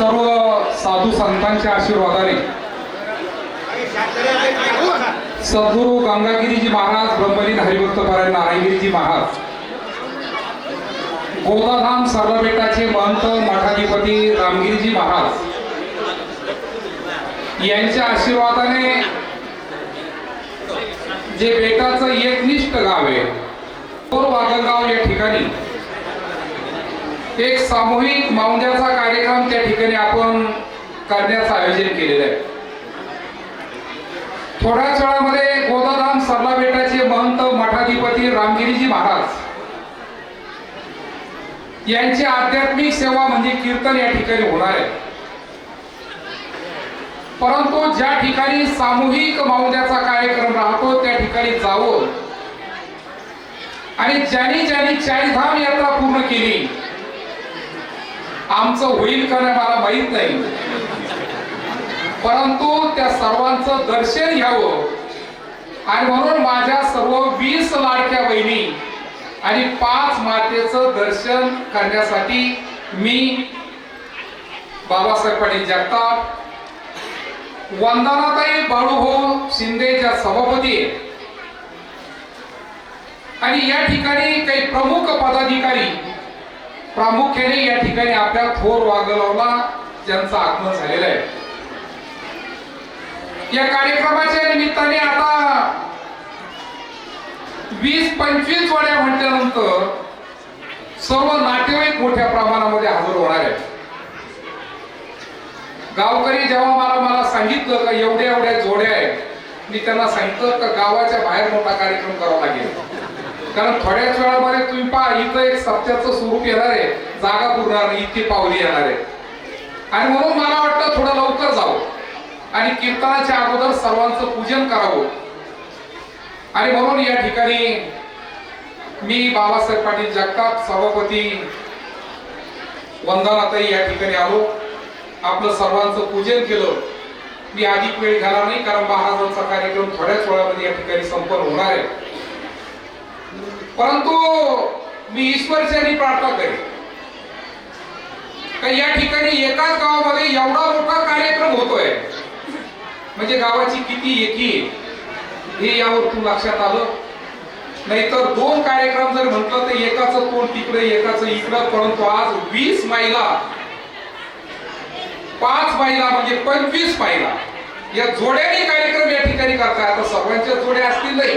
सर्व साधू संतांच्या आशीर्वादाने सद्गुरु गंगागिरीजी महाराज, ब्रह्मलीन हरिभक्त परायण नारायणगिरीजी महाराज, गोदाधाम सरलाबेटाचे महंत मठाधिपती रामगिरीजी महाराज यांच्या आशीर्वादाने जे बेटाचं एकनिष्ठ गाव आहे वागलगाव या ठिकाणी एक सामूहिक माऊंद्याचा कार्यक्रम त्या ठिकाणी आपण करण्याचं आयोजन केलेलं आहे. थोड्याच वेळामध्ये गोदाधाम सरलाबेटाचे महंत मठाधिपती रामगिरीजी महाराज यांची आध्यात्मिक सेवा म्हणजे कीर्तन या ठिकाणी होणार आहे. परंतु ज्या ठिकाणी सामूहिक माऊंद्याचा कार्यक्रम राहतो त्या ठिकाणी जावं आणि ज्यांनी ज्यांनी चारीधाम यात्रा पूर्ण केली, आमचं होईल का नाही मला माहित नाही, परंतु त्या सर्वांचं दर्शन घ्यावं आणि म्हणून माझ्या सर्व 20 लाडक्या बहिणी आणि 5 मातेचं दर्शन करण्यासाठी मी बाबासाहेब पाटील जगताप, वंदनाताई बाळूभाऊ शिंदे ज्या सभापती आहेत आणि या ठिकाणी काही प्रमुख पदाधिकारी प्रामुख्याने या ठिकाणी आपल्या थोर वागलगावला ज्यांचं आगमन झालेलं आहे, या कार्यक्रमाच्या निमित्ताने आता 20-25 जोड्या म्हटल्यानंतर सर्व नातेवाईक मोठ्या प्रमाणामध्ये हजर होणार आहेत. गावकरी जेव्हा मला सांगितलं का एवढ्या एवढ्या जोड्या आहेत, मी त्यांना सांगितलं का गावाच्या बाहेर मोठा कार्यक्रम करावा लागेल, कारण थोड्याच वेळामध्ये तुम्ही पहा इथं एक सप्त्याचं स्वरूप येणार आहे, जागा पुरणार नाही इतकी पावली येणार आहे आणि म्हणून मला वाटतं थोडं लवकर जावं आणि कीर्तनाच्या अगोदर सर्वांचं पूजन करावं आणि म्हणून या ठिकाणी मी बाबासाहेब पाटील जगताप सभापती वंदनाताई या ठिकाणी आलो, आपलं सर्वांचं पूजन केलं. मी अधिक वेळ घाला नाही कारण महाराजांचा कार्यक्रम थोड्याच वेळामध्ये या ठिकाणी संपन्न होणार आहे. परंतु मी ईश्वरचरणी प्रार्थना करेन का या ठिकाणी एकाच गावामध्ये एवढा मोठा कार्यक्रम होतोय म्हणजे गावाची किती एकी हे यावरतून लक्षात आलं. नाहीतर 2 कार्यक्रम जर म्हटलं तर एकाचं तोंड तिकडे एकाचं इकडं, परंतु आज 20 महिला 5 महिला म्हणजे 25 महिला या जोड्याने कार्यक्रम या ठिकाणी करताय. आता सर्वांच्या जोड्या असतील नाही,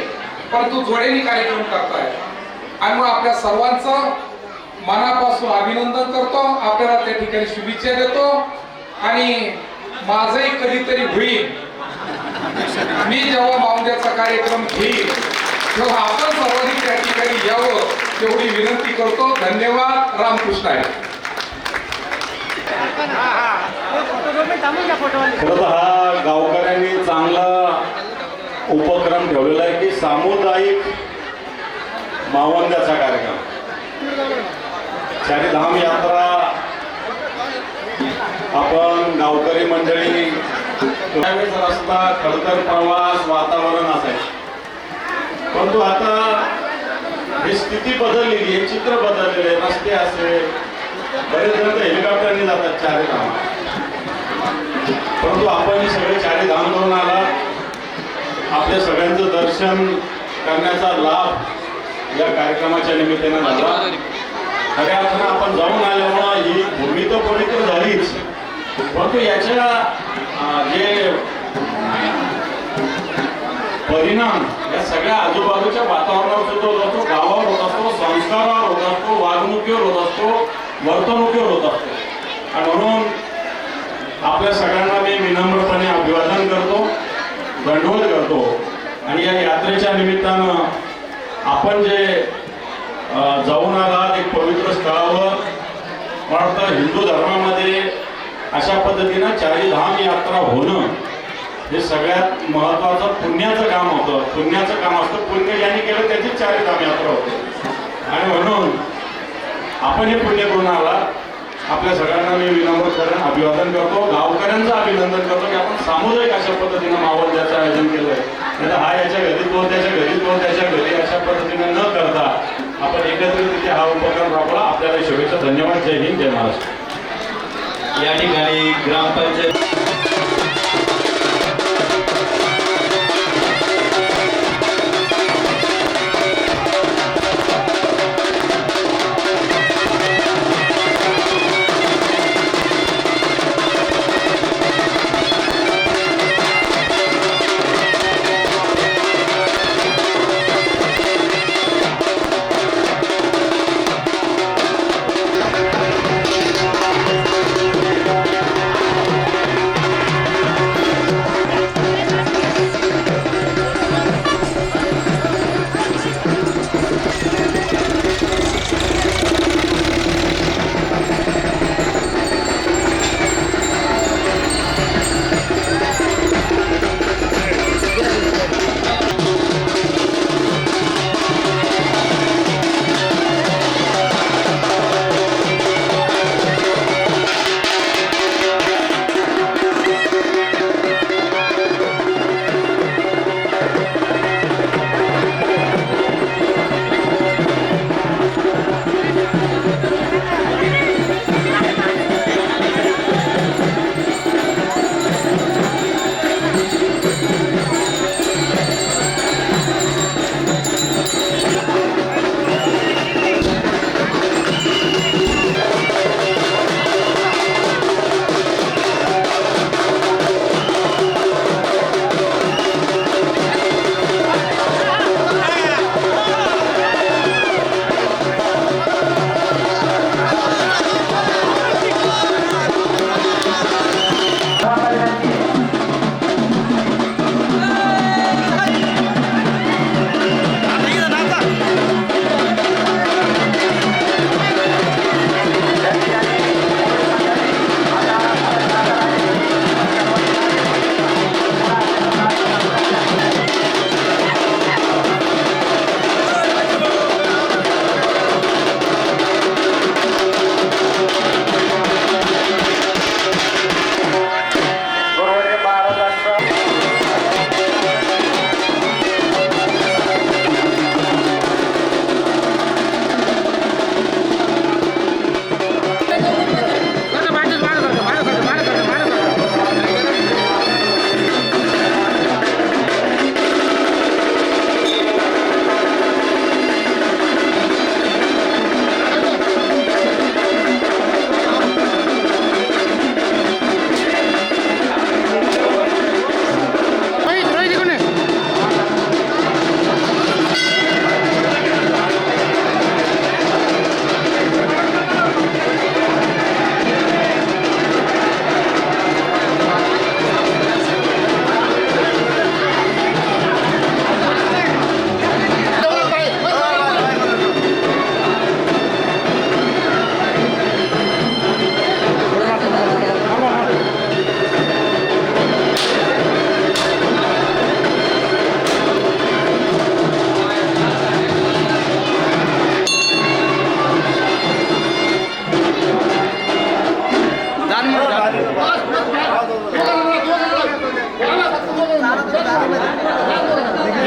परंतु जोड्याने कार्यक्रम करताय आणि मग आपल्या सर्वांचं मनापासून अभिनंदन करतो, आपल्याला त्या ठिकाणी शुभेच्छा देतो आणि माझंही कधीतरी होईल, मी जेव्हा माऊंद्याचा कार्यक्रम घेईल तेव्हा आपण सर्वांनी त्या ठिकाणी यावं तेवढी विनंती करतो. धन्यवाद. रामकृष्ण आहे. खरं तर हा गावकऱ्यांनी चांगला उपक्रम ठेवलेला आहे की सामुदायिक मावंद्याचा कार्यक्रम, चारीधाम यात्रा आपण गावकरी मंडळी त्यावेळेस रस्ता खडतर प्रवास वातावरण असायचं, परंतु आता ही स्थिती बदललेली आहे, चित्र बदललेले, रस्ते असेल बरेच जण हेलिकॉप्टरने जातात चारीधाम, परंतु आपण हे सगळे चारीधाम करून आला, आपल्या सगळ्यांचं दर्शन करण्याचा लाभ या कार्यक्रमाच्या निमित्तानं झाला. खऱ्या अर्थानं आपण जाऊन आल्यामुळं ही भूमी तर पवित्र झालीच, परंतु याच्या जे परिणाम या सगळ्या आजूबाजूच्या वातावरणावर सुद्धा होत असतो, गावावर होत असतो, संस्कारावर होत असतो, वागणुकीवर होत असतो, वर्तणुकीवर होत असतो. आणि म्हणून आपल्या सगळ्यांना मी विनम्रपणे अभिवादन करतो, दंडवत करतो आणि या यात्रेच्या निमित्तानं आपण जे जाऊन आलात एक पवित्र स्थळावर, मला वाटतं हिंदू धर्मामध्ये अशा पद्धतीनं चारीधाम यात्रा होणं हे सगळ्यात महत्त्वाचं पुण्याचं काम होतं. पुण्याचं काम असतं, पुण्य ज्यांनी केलं त्याचीच चारीधाम यात्रा होते आणि म्हणून आपण हे पुण्य करून आला. आपल्या सगळ्यांना मी विनम्र करून अभिवादन करतो, गावकऱ्यांचं अभिनंदन करतो की आपण सामुदायिक अशा पद्धतीनं मावळ्याचं आयोजन केलंय. नाही हा याच्या घरी तो त्याच्या घरी तो त्याच्या घरी अशा पद्धतीने न करता आपण एकत्रितरित्या हा उपक्रम राबवला. आपल्याला शुभेच्छा. धन्यवाद. जय हिंद, जय महाराष्ट्र. या ठिकाणी ग्रामपंचायत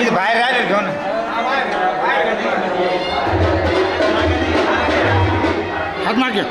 बाहेर राहिले घेऊन हात मागे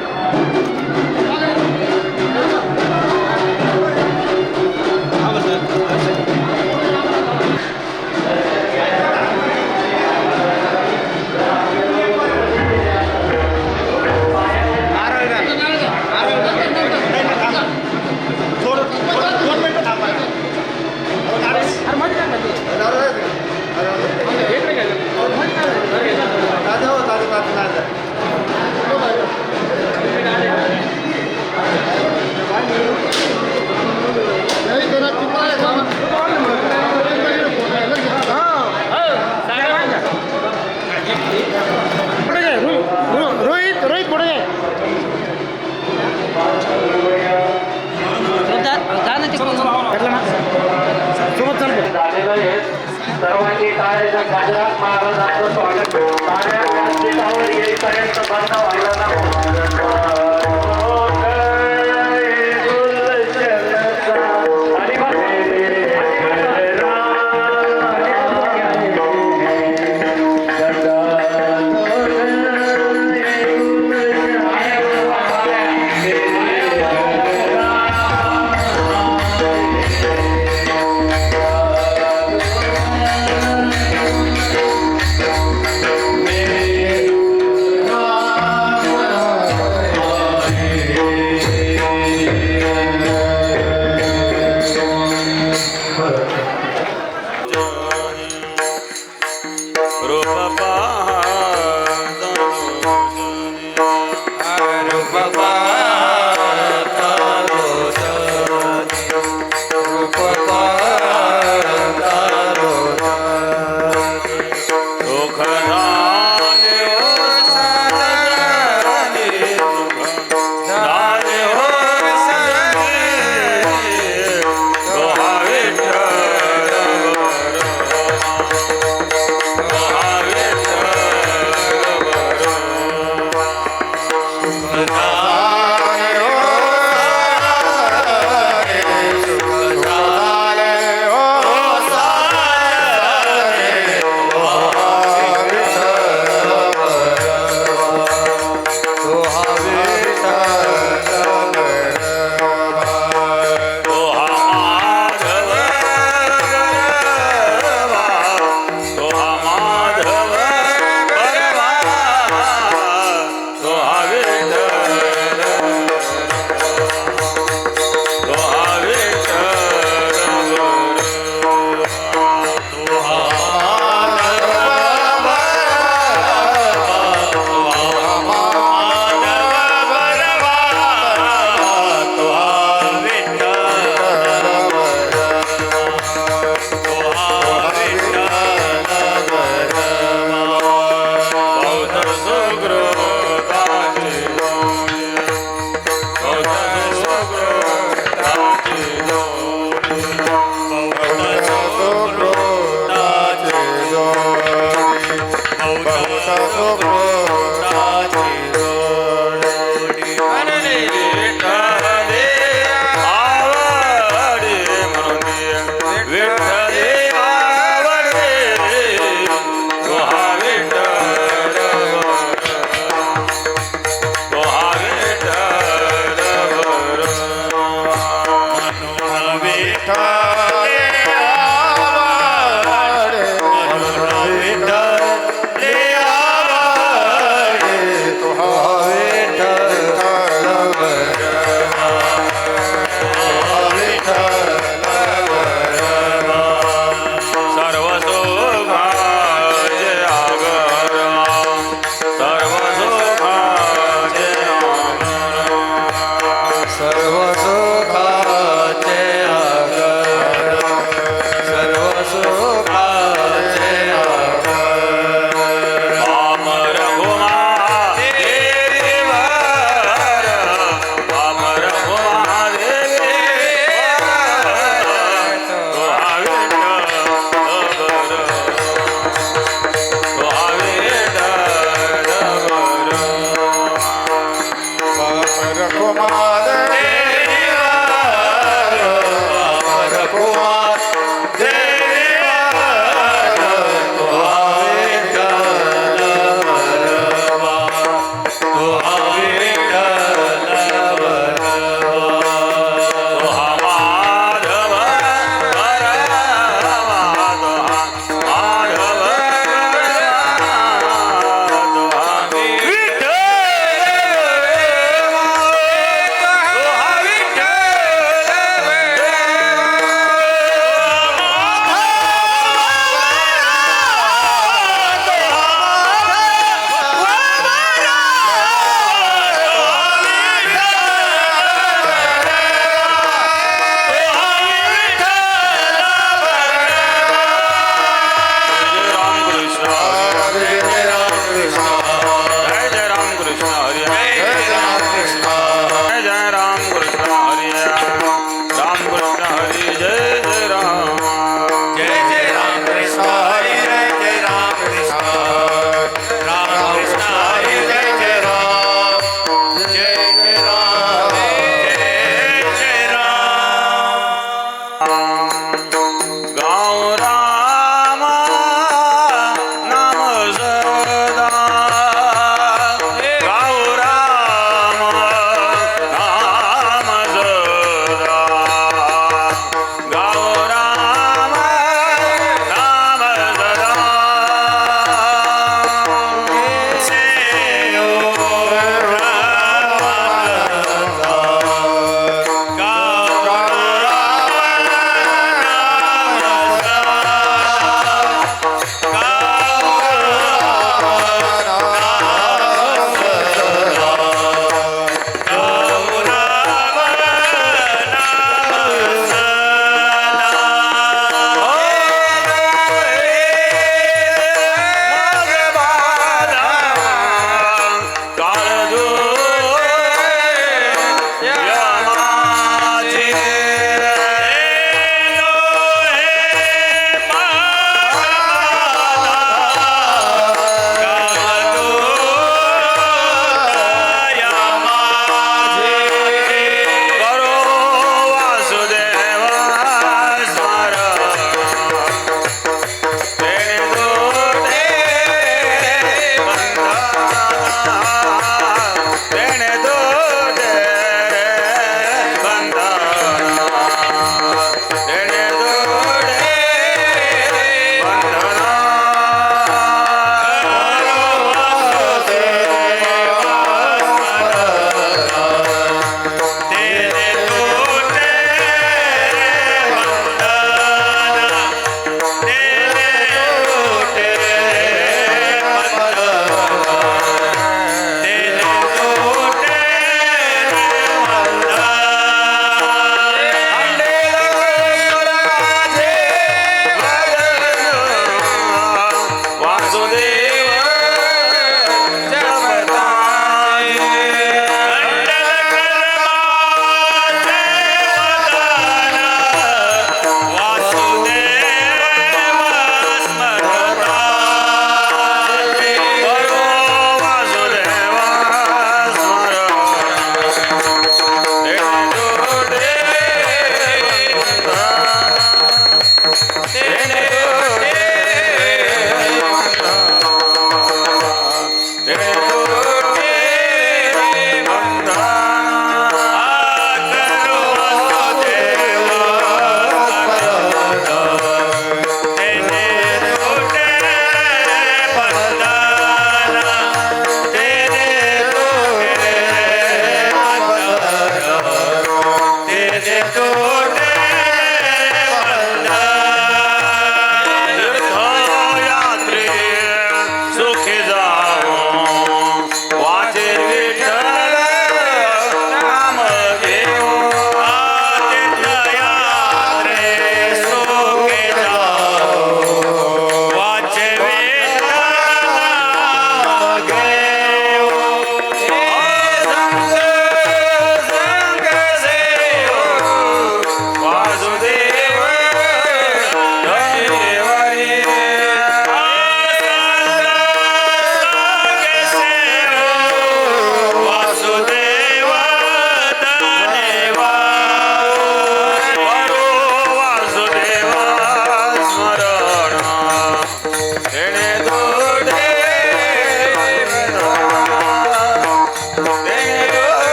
सर्वांनी टाळ्याच्या गजरात महाराजांचं स्वागत टाळ्या व्यासपीठावर येईपर्यंत बंद व्हायला नको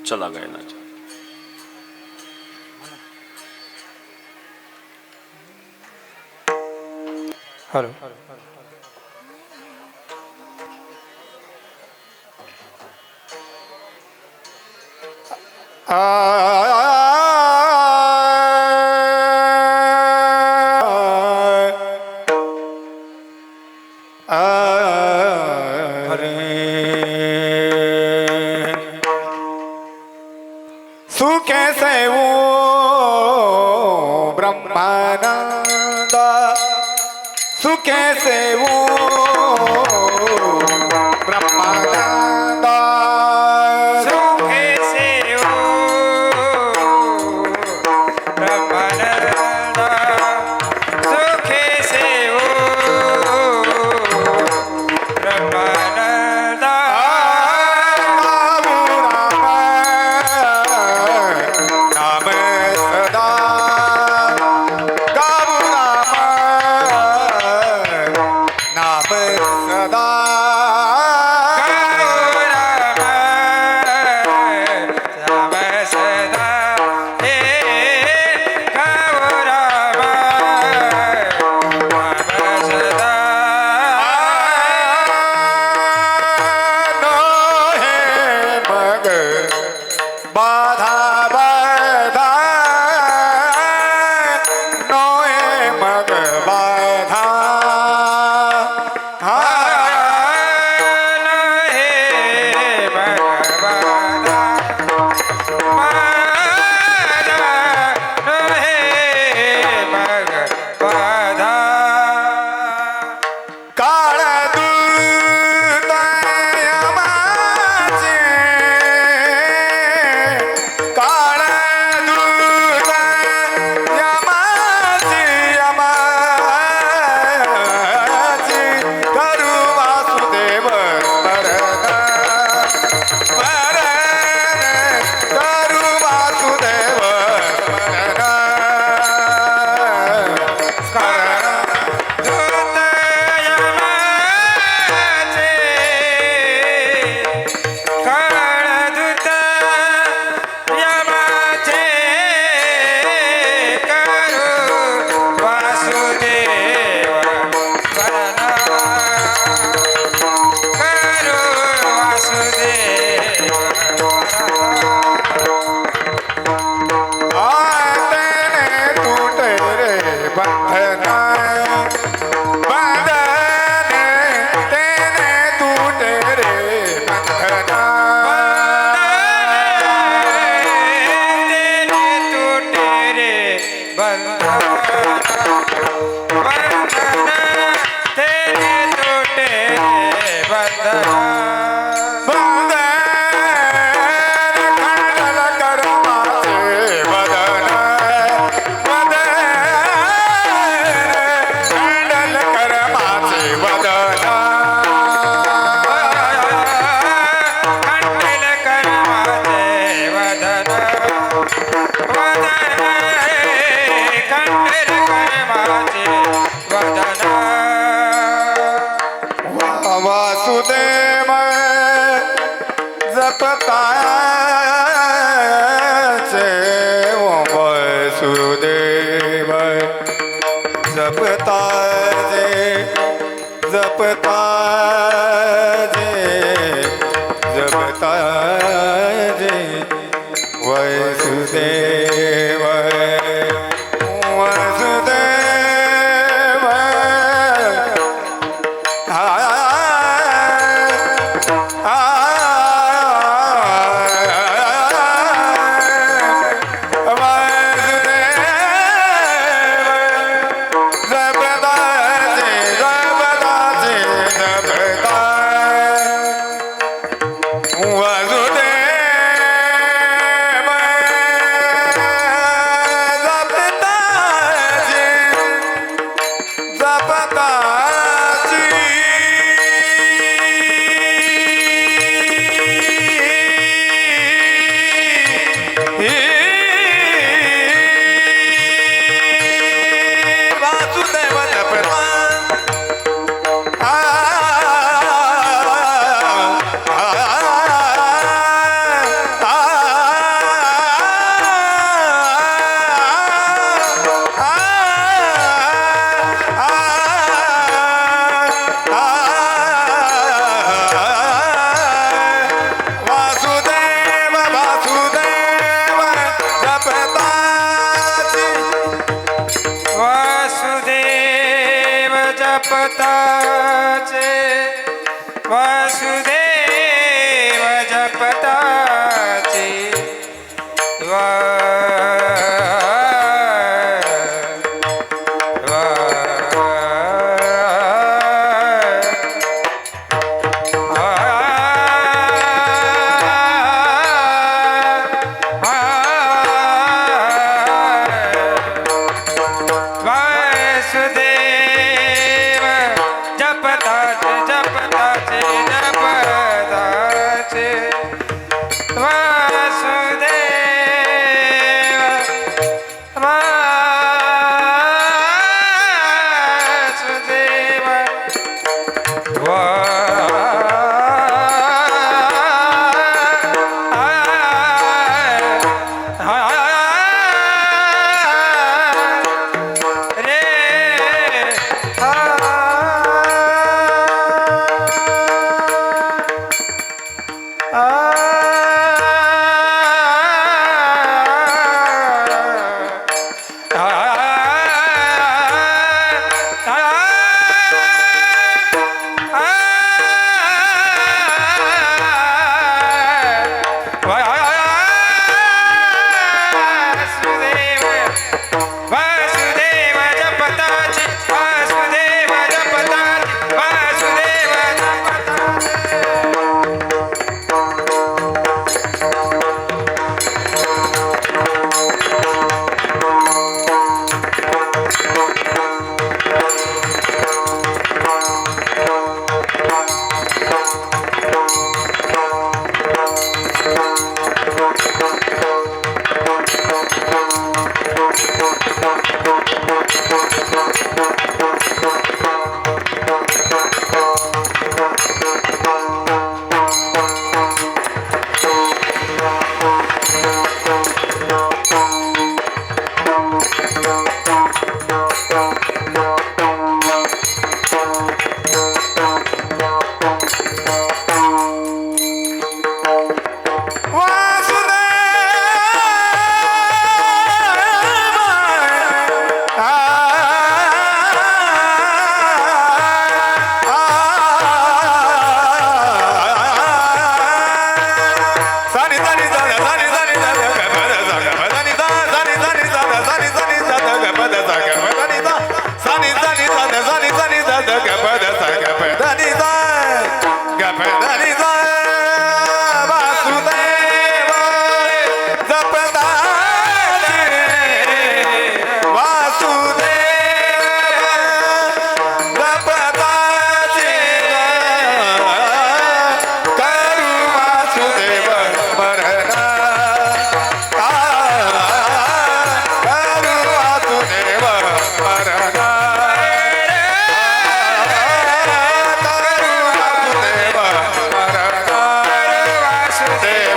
चला गायनाच्या. हॅलो सुखे से वो ब्रह्मानंद सुखे से वो ब्रह्मानंद सुखे से वो ब्रह्मानंद सुखे से वो ब्रह्मानंद नाम सदा गाऊ नाम सदा बाधा बाधा नोए मग बाधा काळ काळ यमाची यमाची करू वासुदेव स्मरण करू वासुदेव वासुदेव जपताचे वासुदेव जपताचे जपताचे जपताचे वासुदेव वासुदेव जपदाचे वासुदेव जपताचे वासुदेव जपताचे जपताचे जपताचे वासुदेव वासुदेव वासुदेव जपताचे वासुदेव जपताचे वासुदेव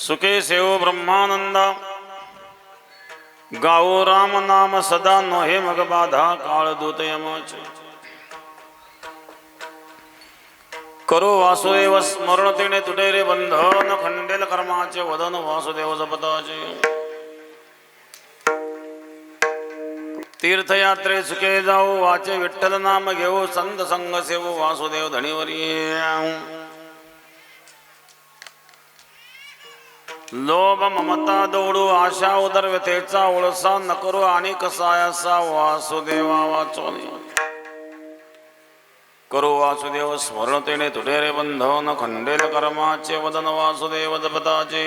सुखे सेव ब्रह्मानंद गाओ राम नाम सदा नोहे मग बाधा काळ दूत यमच करो वासुदेव स्मरण तेने तुटे रे बंधन खंडेल कर्माचे वदन वासुदेव जपताचे तीर्थयात्रे सुखे जाऊ वाचे विठ्ठल नाम घेऊ संत संग सेवू वासुदेव धणीवरी लोभ ममता दौडू आशा उदर व्यथेचा ओळसा न करू आणि कसायासा वासुदेवा वाचोनी करो वासुदेव स्मरण तेने तुटे रे बंधन खंडेल कर्माचे वदन वासुदेव जपताचे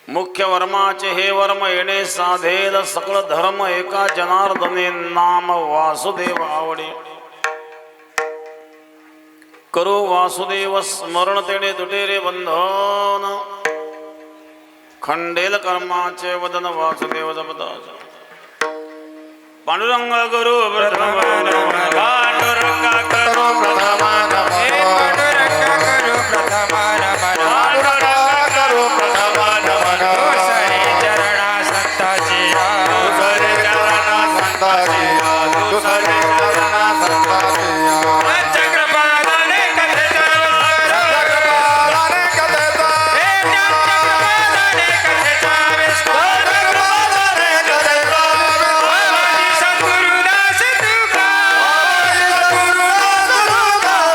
मुख्य वर्माचे हे वर्म येणे साधेल सकळ धर्म एका जनार्दने नाम वासुदेव आवडे करो वासुदेव स्मरण तेने तुटे रे बंधन खंडेल कर्माचे वदन वासुदेव जपताचे पांडुरंग गुरु प्रथम पांडुरंग करो प्रथम हे पांडुरंग करू प्रथम नमन पांडुरंग करो प्रथम नमन तुसरी चरणा संताची तुझे चरणा संताची तुझे चरणा संताची चक्रपालाने कथेचा चक्रपालाने कथेचा हे चक्रपालाने कथेचा विस्तार चक्रपालाने कथेचा बाबाजी सद्गुरुदास तुका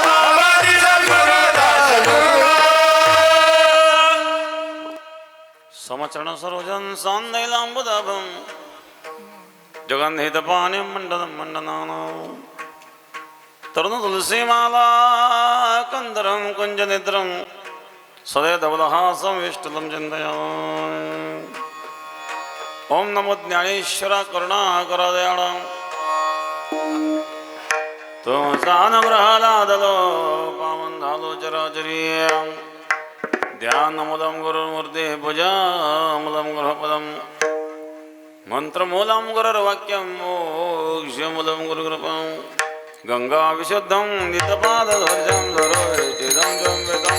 बाबाजी सद्गुरुदास तुका समचरण सर्वजन सांदैलांबुदाभं जगन्हित पाणी मंडनं मंडनानं तरुण तुलसीमाला कंदरं कुंजनेत्रं सदय धवलहासं विष्टलं चिन्तयामि ओम नमो ज्ञानेश्वरा करुणाकरा दयाळा तुमचा अनुग्रहालादलो पावन झालो चराचरी ध्यानमूलं गुरुमूर्ते पूजामूलं गृहपदं मंत्रमूलं गुरुर्वाक्यं मोक्षमूलं गुरुकृपं गंगा विशुद्धं नितपादध्वजं धरोचिदं जम्बितं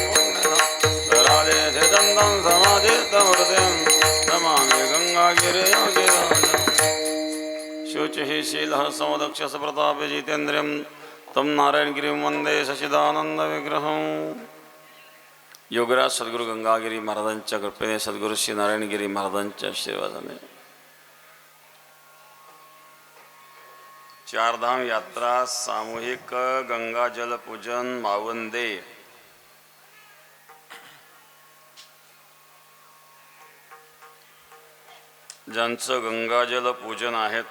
धराले धिदन्तं समाधितं नमामि गंगागिरियोगिराजं शुचिः शीलः समदक्षस प्रतापे जितेन्द्रियं तं नारायणगिरिं वन्दे सच्चिदानन्दविग्रहं योगराज सद्गुरू गंगागिरी महाराजांच्या कृपेने सद्गुरू श्री नारायणगिरी महाराजांच्या आशीर्वादाने चारधाम यात्रा सामूहिक गंगाजल पूजन मावंदे ज्यांचं गंगाजल पूजन आहेत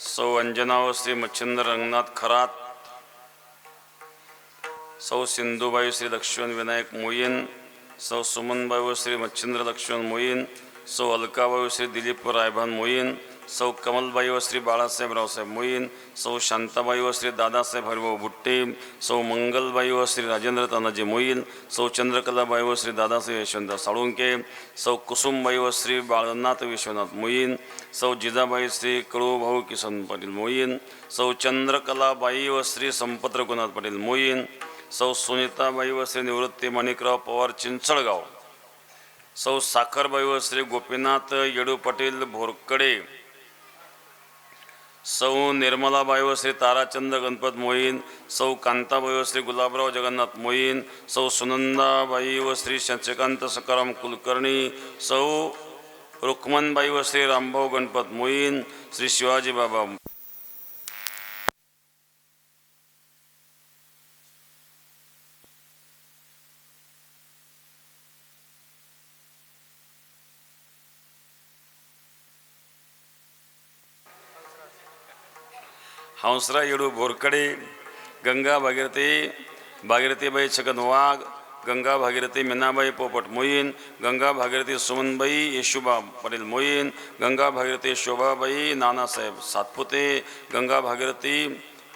सौ अंजना व श्री मच्छिंद्र रंगनाथ खरात सौ सिंधुबाई श्री लक्ष्मण विनायक मोईन सौ सुमनबाई व श्री मच्छिंद्र लक्ष्मण मोईन सौ अलकाबाई व श्री दिलीप रायभान मोईन सौ कमलबाई व श्री बाळासाहेब रावसाहेब मोईन सौ शांताबाई व श्री दादासाहेब हरिभाऊ भुट्टे सौ मंगलबाई व श्री राजेंद्र तानाजी मोईन सौ चंद्रकलाबाई व श्री दादासाहेब यशवंत साळुंके सौ कुसुमबाई व श्री बाळनाथ विश्वनाथ मोईन सौ जिजाबाई श्री कळूभाऊ किसन पाटील मोईन सौ चंद्रकलाबाई व श्री संपत रघुनाथ पाटील मोईन सौ सुनीताबाई व श्री निवृत्ती माणिकराव पवार चिंचळगाव सौ साखरबाई व श्री गोपीनाथ येडू पाटील भोरकडे सौ निर्मलाबाई व श्री ताराचंद्र गणपत मोईन सौ कांताबाई व श्री गुलाबराव जगन्नाथ मोईन सौ सुनंदाबाई व श्री शशिकांत सकाराम कुलकर्णी सौ रुक्मनबाई व श्री रामभाऊ गणपत मोईन श्री शिवाजी बाबा हंसराज येडू भोरकडे गंगा भागीरथीबाई छगन वाघ गंगा भागीरथी मीनाबाई पोपट मोईन गंगा भागीरथी सुमनबाई येशुबा पाटील मोईन गंगा भागीरथी शोभाबाई नानासाहेब सातपुते गंगा भागीरथी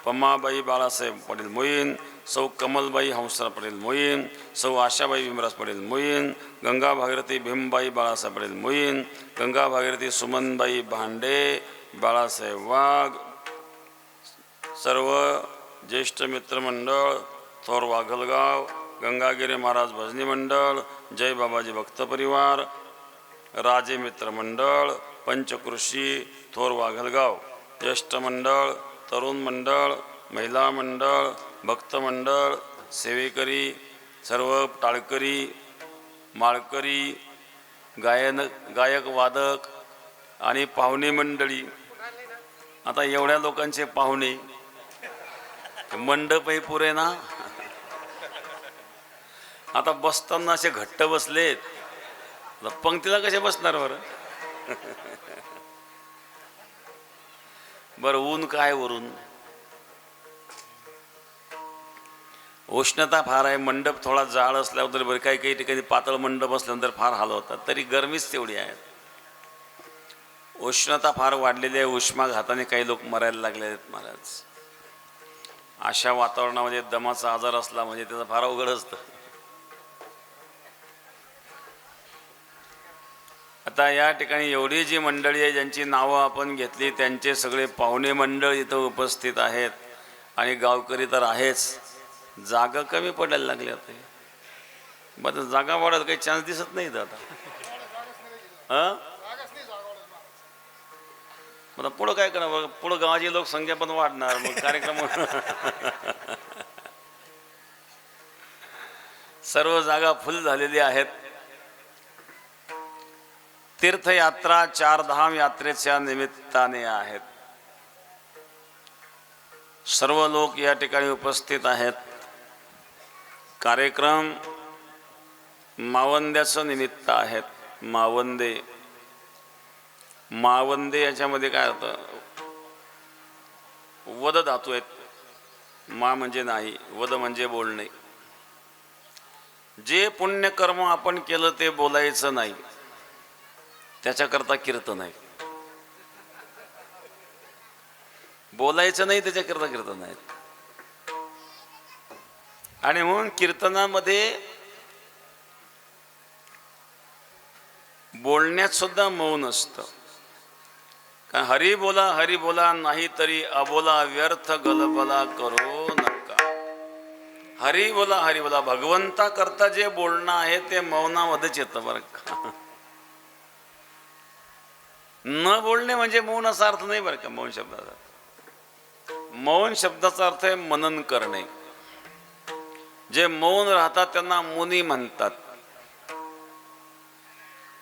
पम्माबाई बाळासाहेब पाटील मोईन सौ कमलबाई हंसराज पाटील मोईन सौ आशाबाई भीमराज पाटील मोईन गंगा भागीरथी भीमबाई बाळासाहेब पाटील मोईन गंगा भागीरथी सुमनबाई भांडे बाळासाहेब वाघ सर्व ज्येष्ठ मित्रमंडळ थोर वाघलगाव गंगागिरी महाराज भजनी मंडळ जय बाबाजी भक्त परिवार राजे मित्र मंडळ पंचकृषी थोर वाघलगाव ज्येष्ठ मंडळ, तरुण मंडळ, महिला मंडळ, भक्त मंडळ, सेवेकरी, सर्व टाळकरी, माळकरी, गायक वादक आणि पाहुणे मंडळी. आता एवढ्या लोकांचे पाहुणे, मंडपही पुरे ना. आता बसताना असे घट्ट बसलेत, आता पंक्तीला कसे बसणार बरं? बरं ऊन काय वरून, उष्णता फार आहे. मंडप थोडा जाड असल्यावर तरी बरं, काही काही ठिकाणी पातळ मंडप असल्यानंतर फार हाल होतात, तरी गरमीच तेवढी आहे. उष्णता फार वाढलेली आहे, उष्माघाताने काही लोक मरायला लागले आहेत महाराज. अशा वातावरणामध्ये दमाचा आजार असला म्हणजे त्याचं फार अवघड असतं. आता या ठिकाणी एवढी जी मंडळी आहे ज्यांची नावं आपण घेतली त्यांचे सगळे पाहुणे मंडळ इथं उपस्थित आहेत आणि गावकरी तर आहेच. जागा कमी पडायला लागली आता. बरं जागा वाढायला काही चान्स दिसत नाही आता. मग पुढं काय करणार? पुढं गावाची लोकसंख्या पण वाढणार, मग कार्यक्रम सर्व जागा फुल झालेली आहेत. तीर्थयात्रा चारधाम यात्रेच्या निमित्ताने आहेत. सर्व लोक या ठिकाणी उपस्थित आहेत. कार्यक्रम मावंद्याचं निमित्त आहेत. मावंदे याच्यामध्ये काय होतं? वद धातू आहेत. मा म्हणजे नाही, वद म्हणजे बोलणे. जे पुण्यकर्म आपण केलं ते बोलायचं नाही, त्याच्याकरता कीर्तन आहे. बोलायचं नाही त्याच्याकरता कीर्तन आहे. आणि म्हणून कीर्तनामध्ये बोलण्यात सुद्धा मौन असतं. कारण हरी बोला नाही तरी अबोला व्यर्थ गलबला करो नका. हरी बोला भगवंता करता जे बोलणं आहे ते मौनामध्येच येतं बरं का. न बोलणे म्हणजे मौन असा अर्थ नाही बरं का. मौन शब्दाचा अर्थ आहे मनन करणे. जे मौन राहतात त्यांना मुनी म्हणतात.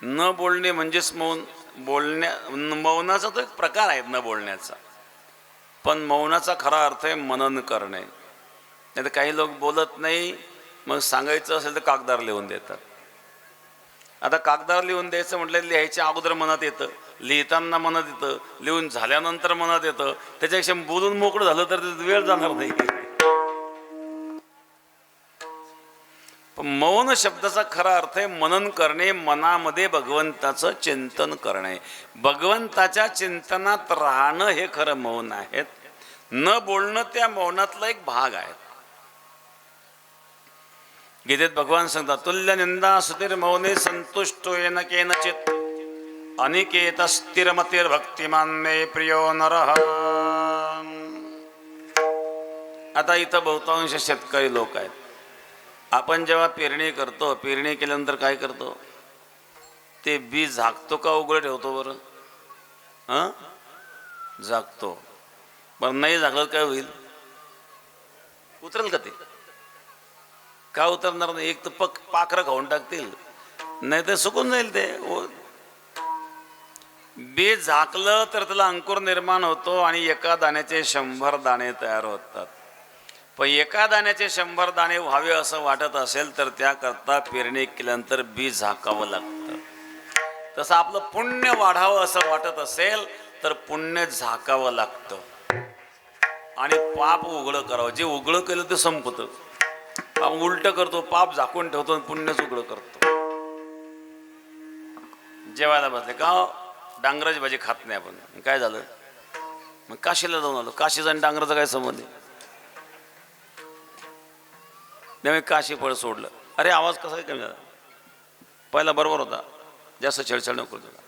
न बोलणे म्हणजेच मौन. मौनाचा तो एक प्रकार आहे न बोलण्याचा, पण मौनाचा खरा अर्थ आहे मनन करणे. नाही तर काही लोक बोलत नाही, मग सांगायचं असेल तर कागदार लिहून देतात. आता कागदार लिहून द्यायचं म्हटलं लिहायच्या अगोदर मनात येतं, लिहिताना मनात येतं, लिहून झाल्यानंतर मनात येतं. त्याच्यापेक्षा बोलून मोकळं झालं तर वेळ जाणार नाही. पण मौन शब्दाचा खरा अर्थ आहे मनन करणे, मनामध्ये भगवंताचं चिंतन करणे, भगवंताच्या चिंतनात राहणं, हे खरं मौन आहे. न बोलणं त्या मौनातला एक भाग आहे. गीतेत भगवान सांगतात, तुल्य निंदा सुधीर मौने संतुष्टो येन केनचित अनिकेत स्थिरमतीर भक्तिमान मे प्रियो नरः. आता इथं बहुतांश शेतकरी लोक आहेत. आपण जेव्हा पेरणी करतो, पेरणी केल्यानंतर काय करतो? ते बी झाकतो का उघडं ठेवतो बरं? झाकतो. पण नाही झाकलं काय होईल? उतरेल का ते? का उतरणार नाही? एक तर पाखरं खाऊन टाकतील, नाही तर सुकून जाईल ते. बी झाकलं तर त्याला अंकुर निर्माण होतो आणि एका दाण्याचे 100 दाणे तयार होतात. पण एका दाण्याचे 100 दाणे व्हावे असं वाटत असेल तर त्याकरता पेरणी केल्यानंतर बी झाकावं लागतं. तसं आपलं पुण्य वाढावं असं वाटत असेल तर पुण्य झाकावं लागतं आणि पाप उघडं करावं. जे उघडं केलं ते संपतं. आपण उलट करतो, पाप झाकून ठेवतो, पुण्यच उघडं करतो. जेवायला बसले का डांगराची भाजी खात नाही आपण, काय झालं? मग काशीला जाऊन आलो. काशीचा आणि डांगराचा काय संबंध आहे? मी काशी फळ सोडलं. अरे आवाज कसा कमी झाला? पहिला बरोबर होता, जास्त छेडछाड नको तुला.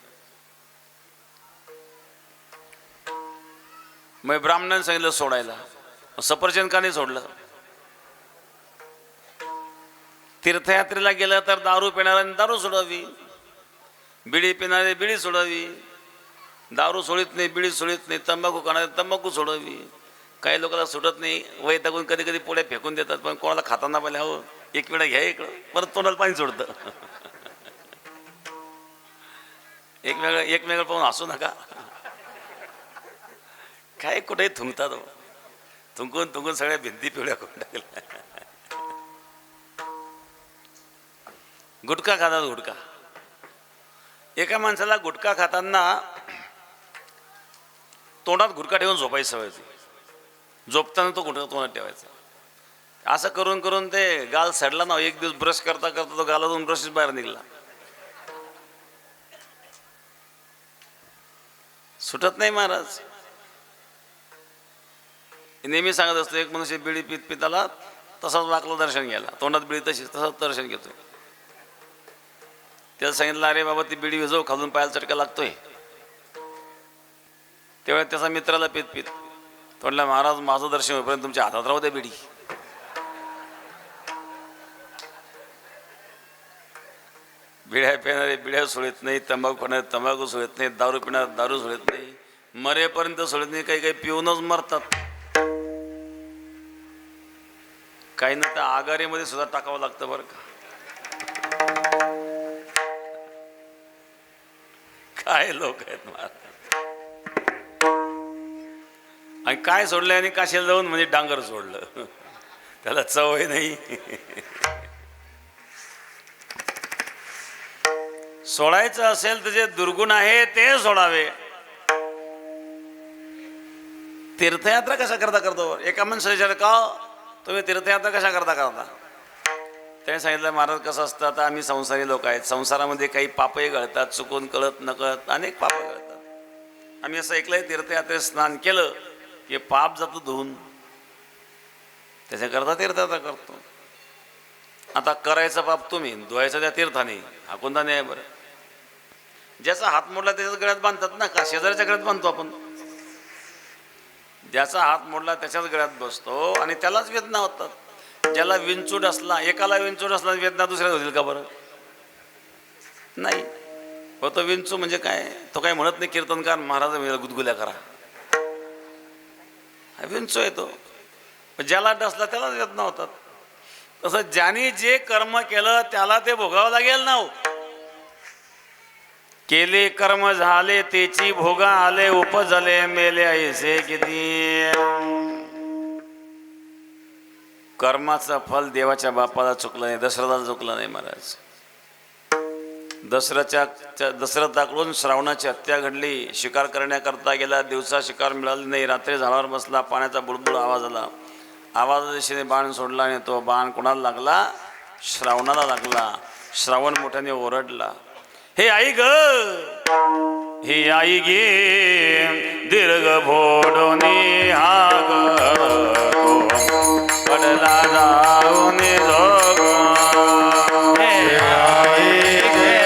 मग ब्राह्मणाने सांगितलं सोडायला, सफरचंद का नाही सोडलं? तीर्थयात्रेला गेलं तर दारू पिणाऱ्याने दारू सोडावी, बिडी पिणारे बिडी सोडावी, दारू सोडित नाही, बिडी सोडित नाही, तंबाखू खाणार तंबाखू सोडावी. काही लोकांना सुटत नाही, वैतागून कधी कधी पोळ्या फेकून देतात, पण कोणाला खाताना पाहिजे हो एक वेळा घ्या इकडं, परत तोंडाला पाणी सोडतं. एकमेकाला पाहून हसू नका. काय कुठेही थुंकतात हो. थुंकून थुंकून सगळ्या भिंती पिवळ्या करून टाकल्या. गुटखा खातात गुटखा. एका माणसाला गुटखा खाताना तोंडात गुटखा ठेवून झोपायची सवय होती. झोपताना तो गुटखा तोंडात ठेवायचा. असं करून करून ते गाल सडला ना. एक दिवस ब्रश करता करता तो गालातून ब्रश बाहेर निघला. सुटत नाही महाराज. नेहमी सांगत असतो, एक मनुष्य बिडी पित पित आला तसाच वाकला दर्शन घ्यायला. तोंडात बिडी तशीच तसंच दर्शन घेतोय. त्याला सांगितलं, अरे बाबा ती बिडी विजव, खालून पायाला चटका लागतोय. तेव्हा त्याचा मित्राला पित पित तोंडला, महाराज माझं दर्शन होईपर्यंत तुमच्या हातात राहू द्या बिडी. बिड्या पिणारे बिड्या सोडत नाही, तंबाखू पिणारे तंबाखू सोडत नाही, दारू पिणारे दारू सोडत नाही, मरेपर्यंत सोडत नाही. काही काही पिऊनच मरतात. काही ना त्या आगारीमध्ये सुद्धा टाकावं लागतं बरं का. काय लोक आहेत महाराज. आणि काय सोडलं आणि काशीला जाऊन म्हणजे डांगर सोडलं. त्याला चवही नाही. सोडायचं असेल तर जे दुर्गुण आहे ते सोडावे. तीर्थयात्रा कशा करतो. एका माणसाला विचारलं, का तुम्ही तीर्थयात्रा कशा करता. त्याने सांगितलं, महाराज कसं असतं, आता आम्ही संसारी लोक आहेत. संसारामध्ये काही पापही घडतात, चुकून कळत नकळत अनेक पाप घडतात. आम्ही असं ऐकलंय, तीर्थयात्रेत स्नान केलं की पाप जातो धुवून. त्याच्याकरता तीर्थयात्रा करतो. आता करायचं पाप तुम्ही, धुवायचं त्या तीर्थाने. हा कोणता न्याय बरं. ज्याचा हात मोडला त्याच्याच गळ्यात बांधतात ना, का शेजाऱ्याच्या गळ्यात बांधतो आपण. ज्याचा हात मोडला त्याच्याच गळ्यात बसतो आणि त्यालाच वेदना होतात. ज्याला विंचूट असला, एकाला विंचूट असला वेदना दुसऱ्याला होतील का बरं. नाही हो. तो विंचू म्हणजे काय, तो काय म्हणत नाही कीर्तनकार महाराज गुदगुल्या करा. हा विंचू आहे तो. ज्याला डसला त्यालाच वेदना होतात. तसं ज्याने जे कर्म केलं त्याला ते भोगावं लागेल ना. केले कर्म झाले तेची भोगा आले, उपजले मेले ऐसे किती. कर्माचं फल देवाच्या बापाला चुकलं नाही, दशरथाला चुकलं नाही महाराज. दशरथाकडून श्रावणाची हत्या घडली. शिकार करण्याकरता गेला. दिवसा शिकार मिळाली नाही. रात्री झाडावर बसला. पाण्याचा बुडबुड आवाज आला. आवाजाच्या दिशेने बाण सोडला आणि तो बाण कोणाला लागला, श्रावणाला लागला. श्रावण मोठ्याने ओरडला, हे आई ग, हे आई गे, दीर्घ फोडोनी हा ग, पडला जाऊन जोग. हे आई गे,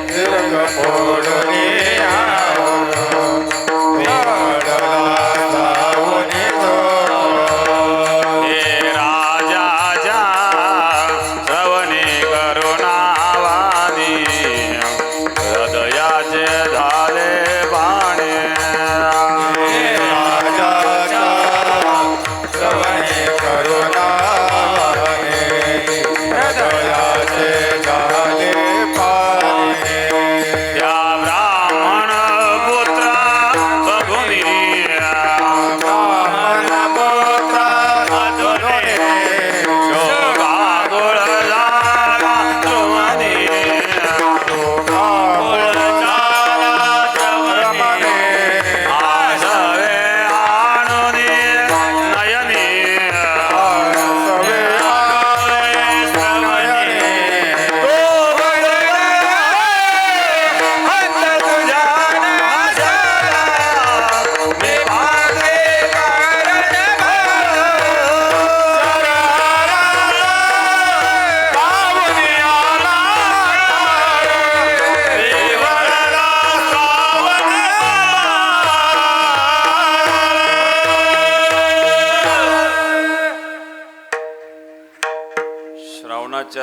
दीर्घ फोडणी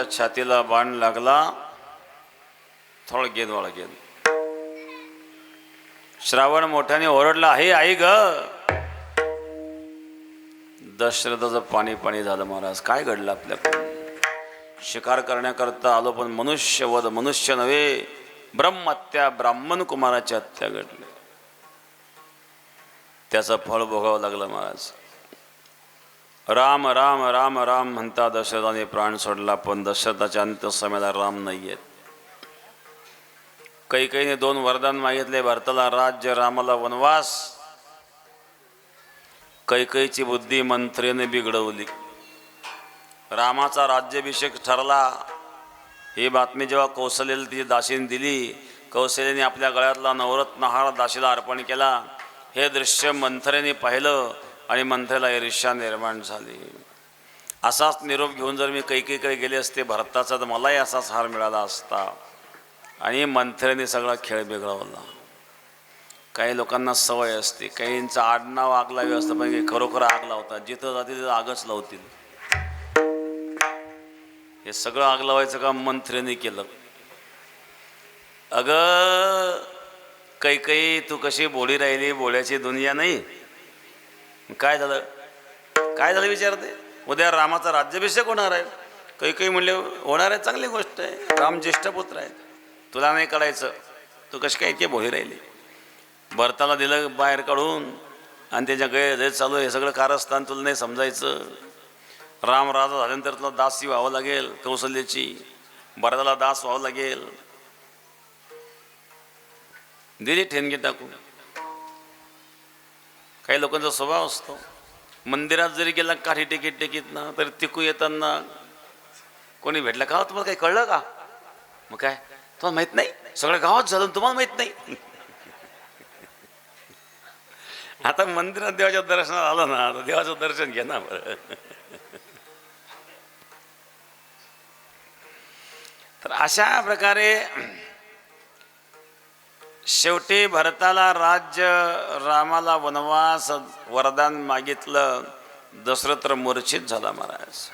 छातीला बाण लागला. थोडं गेद वाळा गेद. श्रावण मोठ्याने ओरडला, हे आई ग. दशरथाचं पाणी पाणी झालं. महाराज काय घडलं आपल्याकडे? शिकार करण्याकरता आलो पण मनुष्यवध, मनुष्य नव्हे, ब्रह्महत्या, ब्राह्मण कुमाराची हत्या घडली. त्याचं फळ भोगावं लागलं महाराज. राम राम राम राम म्हणता दशरथाने प्राण सोडला, पण दशरथाच्या अंत्यसमयाला राम नाही आहेत. कैकेयीने 2 वरदान मागितले, भरताला राज्य, रामाला वनवास. कैकेयीची बुद्धी मंत्रेने बिघडवली. रामाचा राज्याभिषेक ठरला. ही बातमी जेव्हा कौशल्याला तिची दासीने दिली, कौशल्याने आपल्या गळ्यातला नवरत्न हार दासीला अर्पण केला. हे दृश्य मंथरेने पाहिलं आणि मंथरेला ईर्ष्या निर्माण झाली. असाच निरोप घेऊन जर मी कैकेयीकडे गेले असते भरताचा, तर मलाही असाच हार मिळाला असता. आणि मंथरेने सगळा खेळ बिघडवला. काही लोकांना सवय असते, काहींचं आडनाव आग लावी असतं, पण खरोखर आग लावतात. जिथं जातील तिथं आगच लावतील. हे सगळं आग लावायचं काम मंथरेने केलं. अगं कैकेयी, तू कशी बोली राहिली, बोल्याची दुनिया नाही. काय झालं? काय झालं विचारते. उद्या रामाचा राज्याभिषेक होणार आहे. कैकेयी म्हणले, होणार आहे, चांगली गोष्ट आहे, राम ज्येष्ठ पुत्र आहे, तुला नाही कळायचं, तू कशी काय इतकी बोली राहिली. भरताला दिलं बाहेर काढून आणि त्याच्या गैर चालू हे सगळं कारस्थान तुला नाही समजायचं. राम राजा झाल्यानंतर तुला दासी व्हावं लागेल कौशल्याची, भरताला दास व्हावं लागेल. दिली ठेणगी टाकून. काही लोकांचा स्वभाव असतो, मंदिरात जरी गेला काठी टेकीत ना, तर तिकू येताना कोणी भेटलं, का तुम्हाला काही कळलं का? मग काय तुम्हाला माहित नाही? सगळं गावात झालं तुम्हाला माहित नाही? आता मंदिरात देवाच्या दर्शनात आलं ना, तर देवाचं दर्शन घे ना बरं. तर अशा प्रकारे शेवटी भरताला राज्य, रामाला वनवास, वरदान मागितलं. दशरथ मूर्छित झाला महाराज.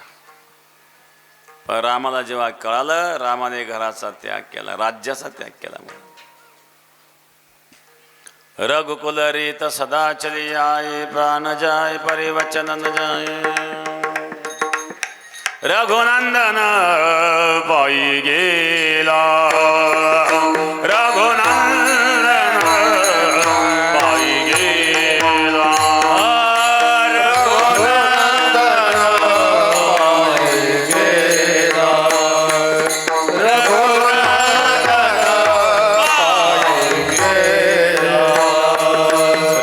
पण रामाला जेव्हा कळालं, रामाने घराचा त्याग केला, राज्याचा त्याग केला. रघुकुल रीत सदा चली आए, प्राण जाय परिवचन न जाय. रघुनंदन पायी गेला, रघुनंदन पायी गेला, रघुनंदन पायी गेला, रघुनंदन पायी गेला.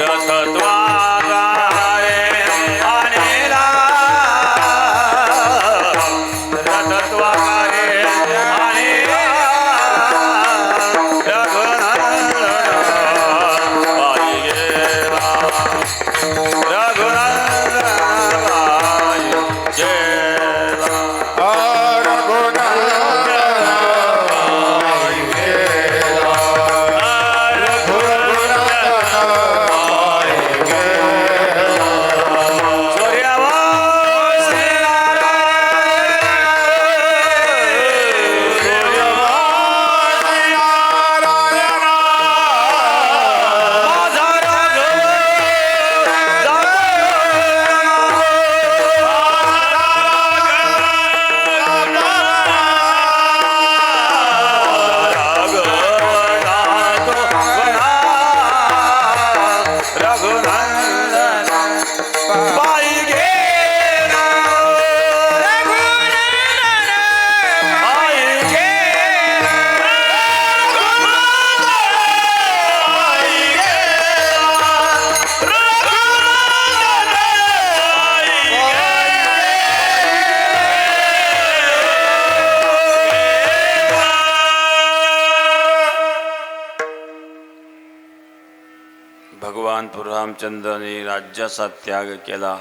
रथ द्वारे आणेला, रथ द्वारे आणेला, रघुनंदन पायी गेला, रघुनंदन पायी गेला. भगवान रामचंद्राने राज्याचा त्याग केला.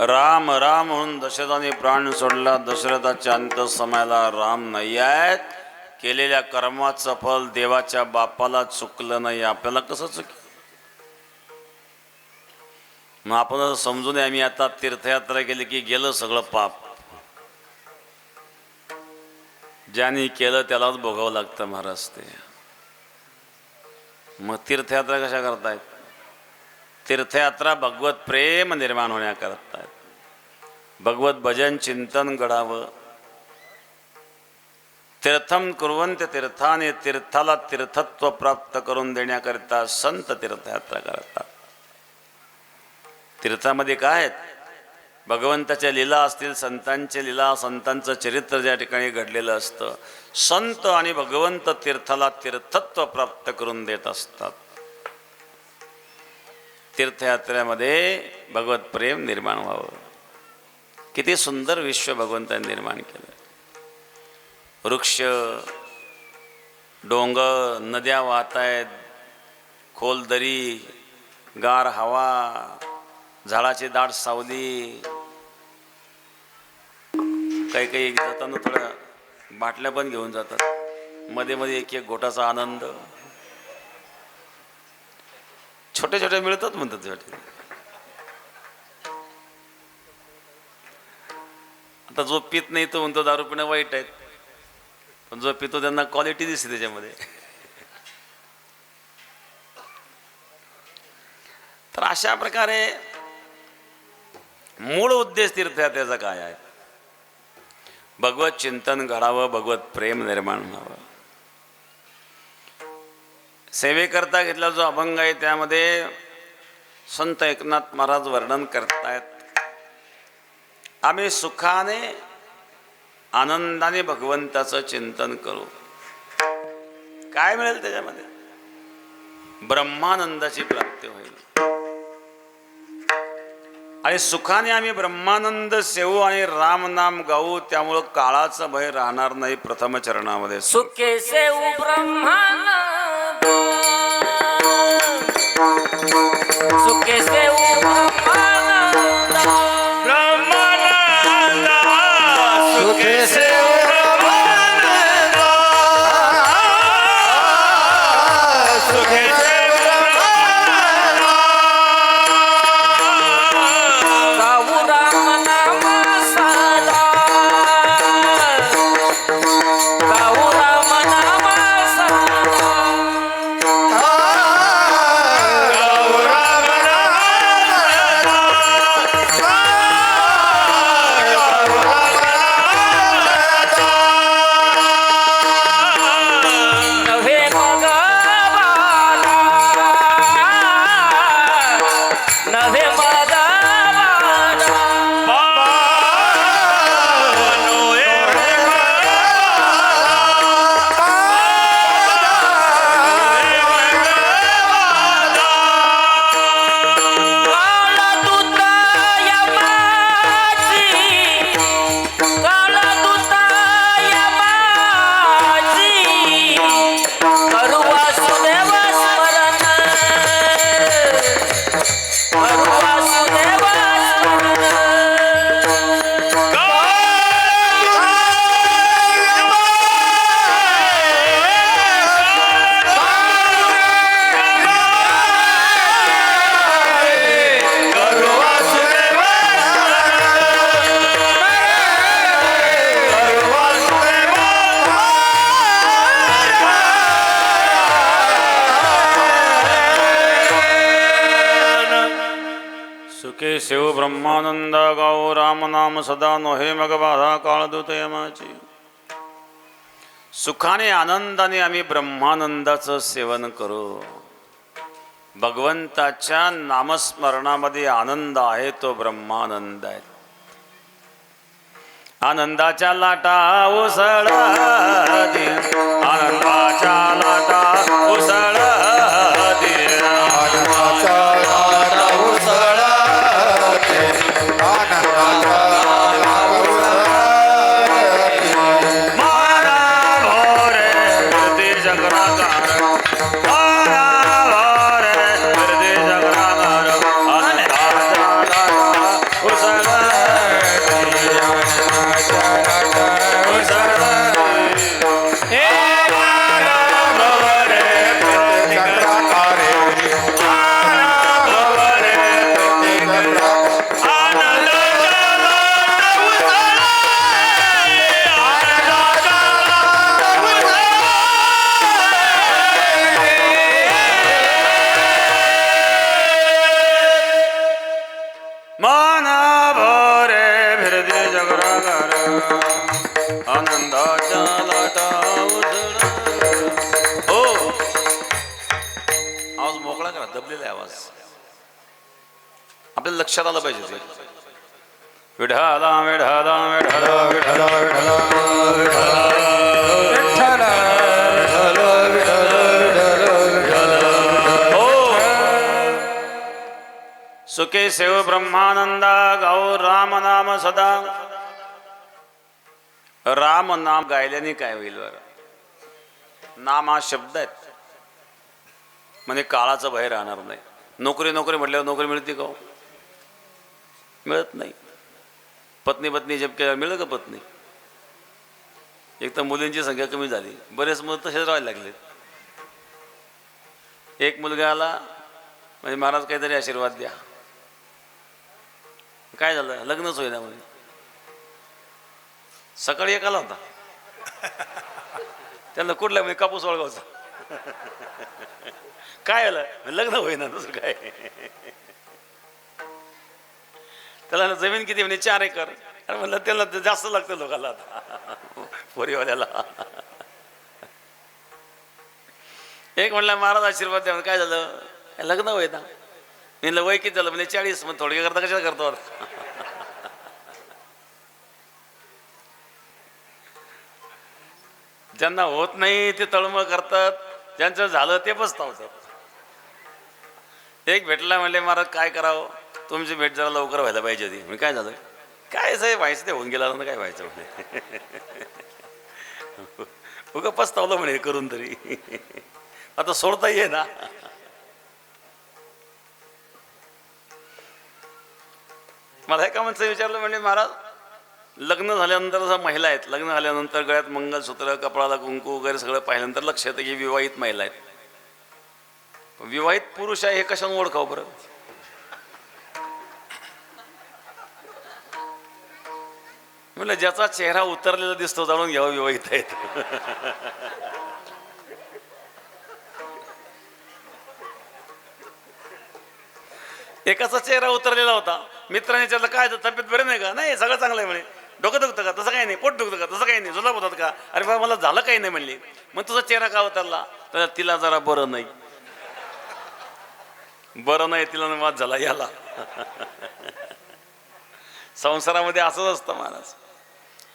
राम राम म्हणून दशरथाने प्राण सोडला. दशरथाच्या अंत समयाला राम नाही आहेत. केलेल्या कर्माचं फल देवाच्या बापाला चुकलं नाही, आपल्याला कसं चुकलं? मग आपण समजून आम्ही आता तीर्थयात्रा केली की गेलं सगळं पाप. ज्यांनी केलं त्यालाच भोगावं लागतं महाराज. ते मग तीर्थयात्रा कशा करतायत? तीर्थयात्रा भगवत प्रेम निर्माण होण्याकरता आहेत. भगवत भजन चिंतन घडावं. तीर्थम कुर्वन्ते तीर्थाने, तीर्थाला तीर्थत्व प्राप्त करून देण्याकरिता संत तीर्थयात्रा करतात. तीर्थामध्ये काय आहेत? भगवंताच्या लीला असतील, संतांच्या लीला, संतांचं चरित्र ज्या ठिकाणी घडलेलं असतं. संत आणि भगवंत तीर्थाला तीर्थत्व प्राप्त करून देत असतात. तीर्थयात्रेमध्ये भगवत प्रेम निर्माण व्हावं. किती सुंदर विश्व भगवंतांनी निर्माण केलं. वृक्ष, डोंगर, नद्या वाहत आहेत, खोल दरी, गार हवा, झाडाची दाट सावली. काही काही जाताना थोड्या बाटल्या पण घेऊन जातात. मध्ये मध्ये एक एक घोटाचा आनंद. छोटे छोटे मिळतात म्हणतात छोटे. आता जो पित नाही तो म्हणतो दारू पिणं वाईट आहे, पण जो पितो त्यांना क्वालिटी दिसते त्याच्यामध्ये. तर अशा प्रकारे मूळ उद्देश तीर्थयात्रेचा काय आहे? भगवत चिंतन घडावं, भगवत प्रेम निर्माण व्हावं. सेवेकरता घेतला जो अभंग आहे त्यामध्ये संत एकनाथ महाराज वर्णन करतायत. आम्ही सुखाने आनंदाने भगवंताचं चिंतन करू. काय मिळेल त्याच्यामध्ये? ब्रह्मानंदाची प्राप्ती होईल. आणि सुखाने आम्ही ब्रह्मानंद सेवू आणि राम नाम गाऊ. त्यामुळं काळाचं भय राहणार नाही. प्रथम चरणामध्ये सुखे सेऊ ब्रह्मानंद, सुखे सेऊ ब्रह्मानंद, ब्रह्मानंद सुखे सेव ब्रह्मानंद, सुखे सेव ब्रह्मानंद, गाऊ राम नाम सदा, गाऊ राम नाम सदा. नव्हे मग बाला, नव्हे मग बाला. सुखे शिव ब्रह्मानंद गाओ राम नाम सदा नोहे मग बाधा काळदूत यमाची. सुखाने आनंदाने आम्ही ब्रह्मानंदाचं सेवन करू. भगवंताच्या नामस्मरणामध्ये आनंद आहे, तो ब्रह्मानंद आहे. आनंदाच्या लाटा उसळा दे, आनंदाच्या लाटा उसळा दे, मारा भोरे फिरते जगरागार, मारा भोरे फिरते जगरागार, आनंदाच्या लाटा उसळा दे. आनंदाच्या लाटा उसळल्या. हो, आवाज मोकळा करा, दबलेला आहे आवाज, आपल्याला लक्षात आलं पाहिजे ते. विढाला विढाला विढाला विढाला सुखे सेव ब्रह्मानंदा गाओ राम नाम सदा. राम नाम गायल्याने काय होईल बरं? नाम हा शब्द आहेत, म्हणजे काळाचं भय राहणार नाही. नोकरी नोकरी म्हटल्यावर नोकरी मिळते का? मिळत नाही. पत्नी पत्नी जप केल्यावर मिळेल का पत्नी? एक तर मुलींची संख्या कमी झाली, बरेच मुलं तसेच राहायला लागले. एक मुलगा आला म्हणजे महाराज काहीतरी आशीर्वाद द्या. काय झालं? लग्नच होईना म्हणे. सकाळी एक आला होता, त्याला कुठला म्हणजे कापूस वळगावचा. काय आलं? लग्न होईना. दुसरं काय? त्याला जमीन किती म्हणजे 4 एकर. अरे म्हणलं त्याला जास्त लागतं लोकांना आता पोरीवाल्याला. एक म्हणलं महाराज आशीर्वाद द्या. काय झालं? लग्न होईना. म्हणलं वय किती झालं? म्हणजे 40. मग थोडक्या करता कशाला करतो आता? ज्यांना होत नाही ते तळमळ करतात, ज्यांचं झालं ते पस्तावतात. एक भेटला म्हणले महाराज काय करावं? तुमची भेट जरा लवकर व्हायला पाहिजे होती. म्हणजे काय झालं? काय साहेब व्हायचं ते होऊन गेला ना, काय व्हायचं म्हणे. उगा पस्तावलं म्हणे करून तरी. आता सोडता ये ना. मला एका माणसाने विचारलं म्हणजे महाराज लग्न झाल्यानंतर जर महिला आहेत, लग्न झाल्यानंतर गळ्यात मंगलसूत्र, कपाळाला कुंकू वगैरे सगळं पाहिल्यानंतर लक्ष येतं की विवाहित महिला आहेत. विवाहित पुरुष आहे हे कशाने ओळखावं बरं? म्हणलं ज्याचा चेहरा उतरलेला दिसतो जाणून घ्यावा विवाहित आहेत. एकाचा चेहरा उतरलेला होता. मित्राने विचारलं काय तब्येत बरं नाही का? नाही सगळं चांगलं आहे म्हणे. डोकं दुखतं का? तसं काही नाही. पोट दुखतं का? तसं काही नाही. जुलाब होतात का? अरे बाबा मला झालं काही नाही म्हणली. मग तुझा चेहरा का उतरला? तर तिला जरा बरं नाही. बरं नाही तिला वाद झाला याला. संसारामध्ये असंच असतं महाराज.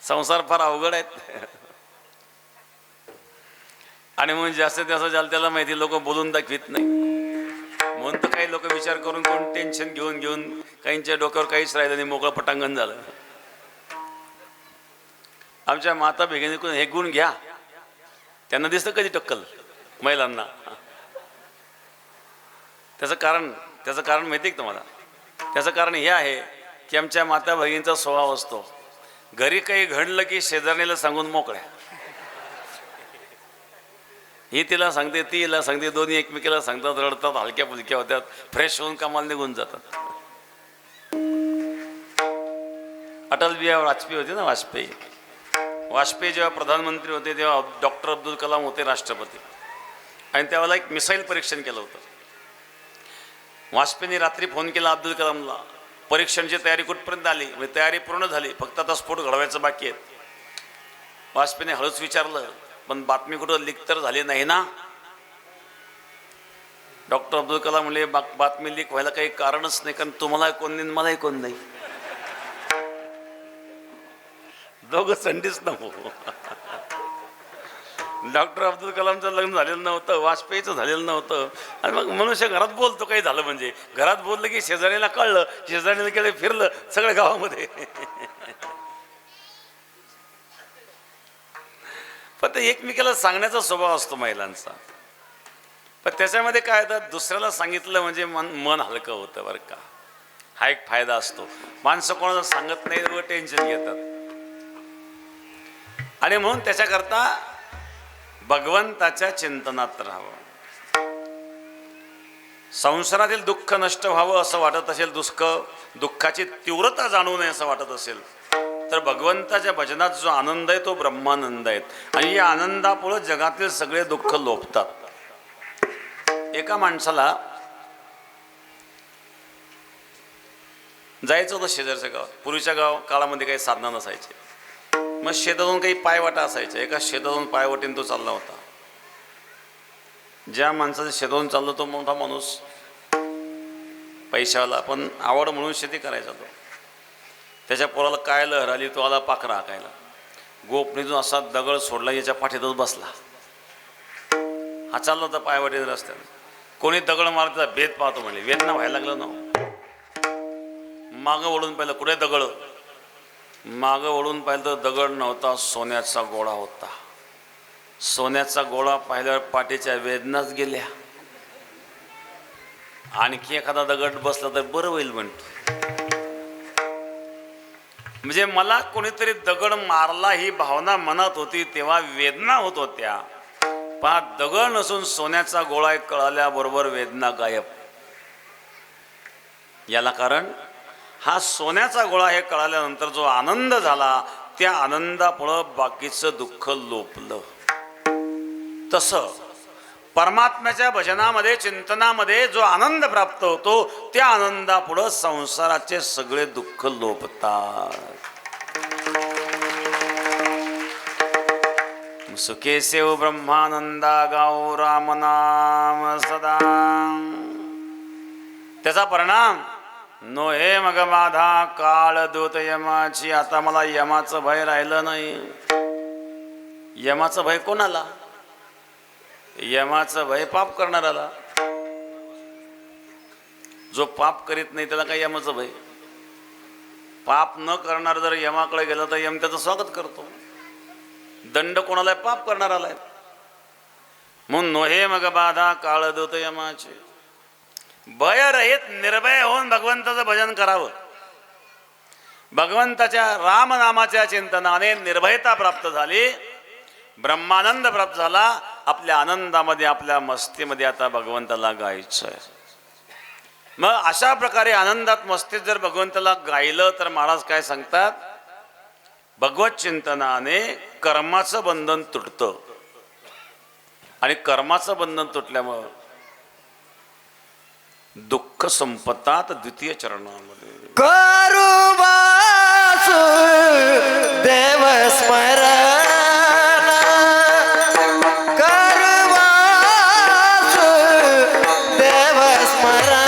संसार फार अवघड आहेत. आणि म्हणून जास्तीत जास्त ज्याला त्याला माहिती लोक बोलून दाखवित नाही. म्हणून तर काही लोक विचार करून कोण टेन्शन घेऊन घेऊन काहींच्या डोक्यावर काहीच राहिलं नाही, मोकळं पटांगण झालं. आमच्या माता भगिनीकडून हे गुण घ्या. त्यांना दिसतं कधी टक्कल महिलांना. त्याचं कारण माहिती आहे तुम्हाला? त्याचं कारण हे आहे की आमच्या माता भगिनीचा स्वभाव असतो घरी काही घडलं की शेजारणीला सांगून मोकळ्या. ही तिला सांगते, ती हिला सांगते, दोन्ही एकमेकीला सांगतात, रडतात, हलक्या फुलक्या होत्यात, फ्रेश होऊन कामाला निघून जातात. अटल बिहारी वाजपेयी होते ना, वाजपेयी जेव्हा प्रधानमंत्री होते तेव्हा डॉक्टर अब्दुल कलाम होते राष्ट्रपती. आणि त्यावेळेला एक मिसाईल परीक्षण केलं होतं. वाजपेयींनी रात्री फोन केला अब्दुल कलामला, परीक्षणाची तयारी कुठपर्यंत आली? म्हणजे तयारी पूर्ण झाली, फक्त आता स्फोट घडवायचं बाकी आहे. वाजपेयीने हळूच विचारलं, पण बातमी कुठं लीक तर झाली नाही ना? डॉक्टर अब्दुल कलाम म्हणले बातमी लीक व्हायला काही कारणच नाही, कारण तुम्हाला कोण नाही मलाही कोण नाही. दोघं संडीच नको. डॉक्टर अब्दुल कलामचं लग्न झालेलं नव्हतं, वाजपेयीचं झालेलं नव्हतं. आणि मग मनुष्य घरात बोलतो काही झालं म्हणजे. घरात बोललं की शेजारीला कळलं, शेजारीला गेलं, फिरलं सगळ्या गावामध्ये. पण ते एकमेकाला सांगण्याचा स्वभाव असतो महिलांचा. पण त्याच्यामध्ये काय होतं, दुसऱ्याला सांगितलं म्हणजे मन हलकं होतं बरं का. हा एक फायदा असतो. माणसं कोणाला सांगत नाही व टेन्शन घेतात. आणि म्हणून त्याच्याकरता भगवंताच्या चिंतनात राहावं. संसारातील दुःख नष्ट व्हावं असं वाटत असेल, दुःखाची तीव्रता जाणवू नये असं वाटत असेल, तर भगवंताच्या भजनात जो आनंद आहे तो ब्रह्मानंद आहे. आणि या आनंदापुढे जगातील सगळे दुःख लोपतात. एका माणसाला जायचं होतं शेजारच्या गावात. पूर्वीच्या काळामध्ये काही साधनं नसायचे. मग शेतातून काही पायवाटा असायच्या. एका शेतातून पायवाटीने तो चालला होता. ज्या माणसाच्या शेतातून चाललो तो मोठा माणूस, पैशावाला, पण आवड म्हणून शेती करायचा तो. त्याच्या पोराला काय लहर आली, तो आला पाखरा हाकायला. गोपणीतून असा दगड सोडला, याच्या पाठीतच बसला. हा चालला होता पायवाटीत रस्त्याने. कोणी दगड मारता भेद पाहतो म्हणले. वेदना व्हायला लागलं ना. मागं वळून पाहिलं, कुठे दगड? मागं वळून पाहिलं तर दगड नव्हता, सोन्याचा गोळा होता. सोन्याचा गोळा पाहिल्यावर पाठीच्या वेदनाच गेल्या. आणखी एखादा दगड बसला तर बरं होईल म्हणतो. म्हणजे मला कोणीतरी दगड मारला ही भावना मनात होती, तेव्हा वेदना होत होत्या. पण दगड नसून सोन्याचा गोळा एक कळाल्याबरोबर वेदना गायब. याला कारण हा सोन्याचा गोळा हे कळाल्यानंतर जो आनंद झाला, त्या आनंदापुढं बाकीचं दुःख लोपलं. तसं परमात्म्याच्या भजनामध्ये, चिंतनामध्ये जो आनंद प्राप्त होतो, त्या आनंदापुढं संसाराचे सगळे दुःख लोपतात. सुखे सेव ब्रह्मानंदा गाऊ राम नाम सदा. त्याचा परिणाम नो हे मग माझा काळ दूत यमाची. आता मला यमाचं भय राहिलं नाही. यमाचं भय कोणाला? यमाचं भय पाप करणाऱ्याला. जो पाप करीत नाही त्याला काय यमाचं भय? पाप न करणार जर यमाकडे गेला तर यम त्याचं स्वागत करतो. दंड कोणाला? पाप करणाराला. म्हणून नोहे मग बाधा काळ दूत यमाचे. भय रहित निर्भय होऊन भगवंताचं भजन करावं. भगवंताच्या रामनामाच्या चिंतनाने निर्भयता प्राप्त झाली, ब्रह्मानंद प्राप्त झाला. आपल्या आनंदामध्ये, आपल्या मस्तीमध्ये आता भगवंताला गायचं आहे. मग अशा प्रकारे आनंदात, मस्तीत जर भगवंताला गायलं तर महाराज काय सांगतात? भगवत चिंतनाने कर्माचं बंधन तुटतं. आणि कर्माचं बंधन तुटल्यामुळं दुःख संपतात द्वितीय चरणामध्ये. करू वासु देव स्मरण, करू वासु देव स्मरण.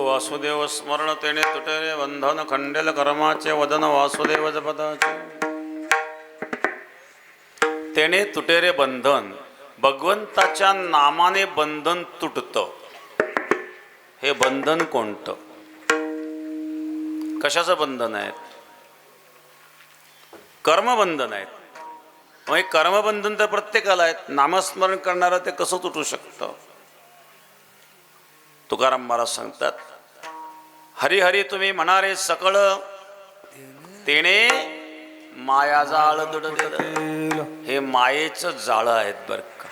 वासुदेव स्मरण तेने तुटे रे बंधन, खंडेल कर्माचे वदन वासुदेव पदाचे. तेने तुटे रे बंधन, भगवंताच्या नामाने बंधन तुटतं. हे बंधन कोणतं? कशाचं बंधन आहेत? कर्मबंधन आहेत. मग हे कर्मबंधन तर प्रत्येकाला आहेत. नामस्मरण करणारं ते कसं तुटू शकतं? तुकाराम महाराज सांगतात, हरिहरी तुम्ही म्हणारे सकळ, तेने माया जाळ दुडलेलं. हे मायेचं जाळं आहेत बरं का.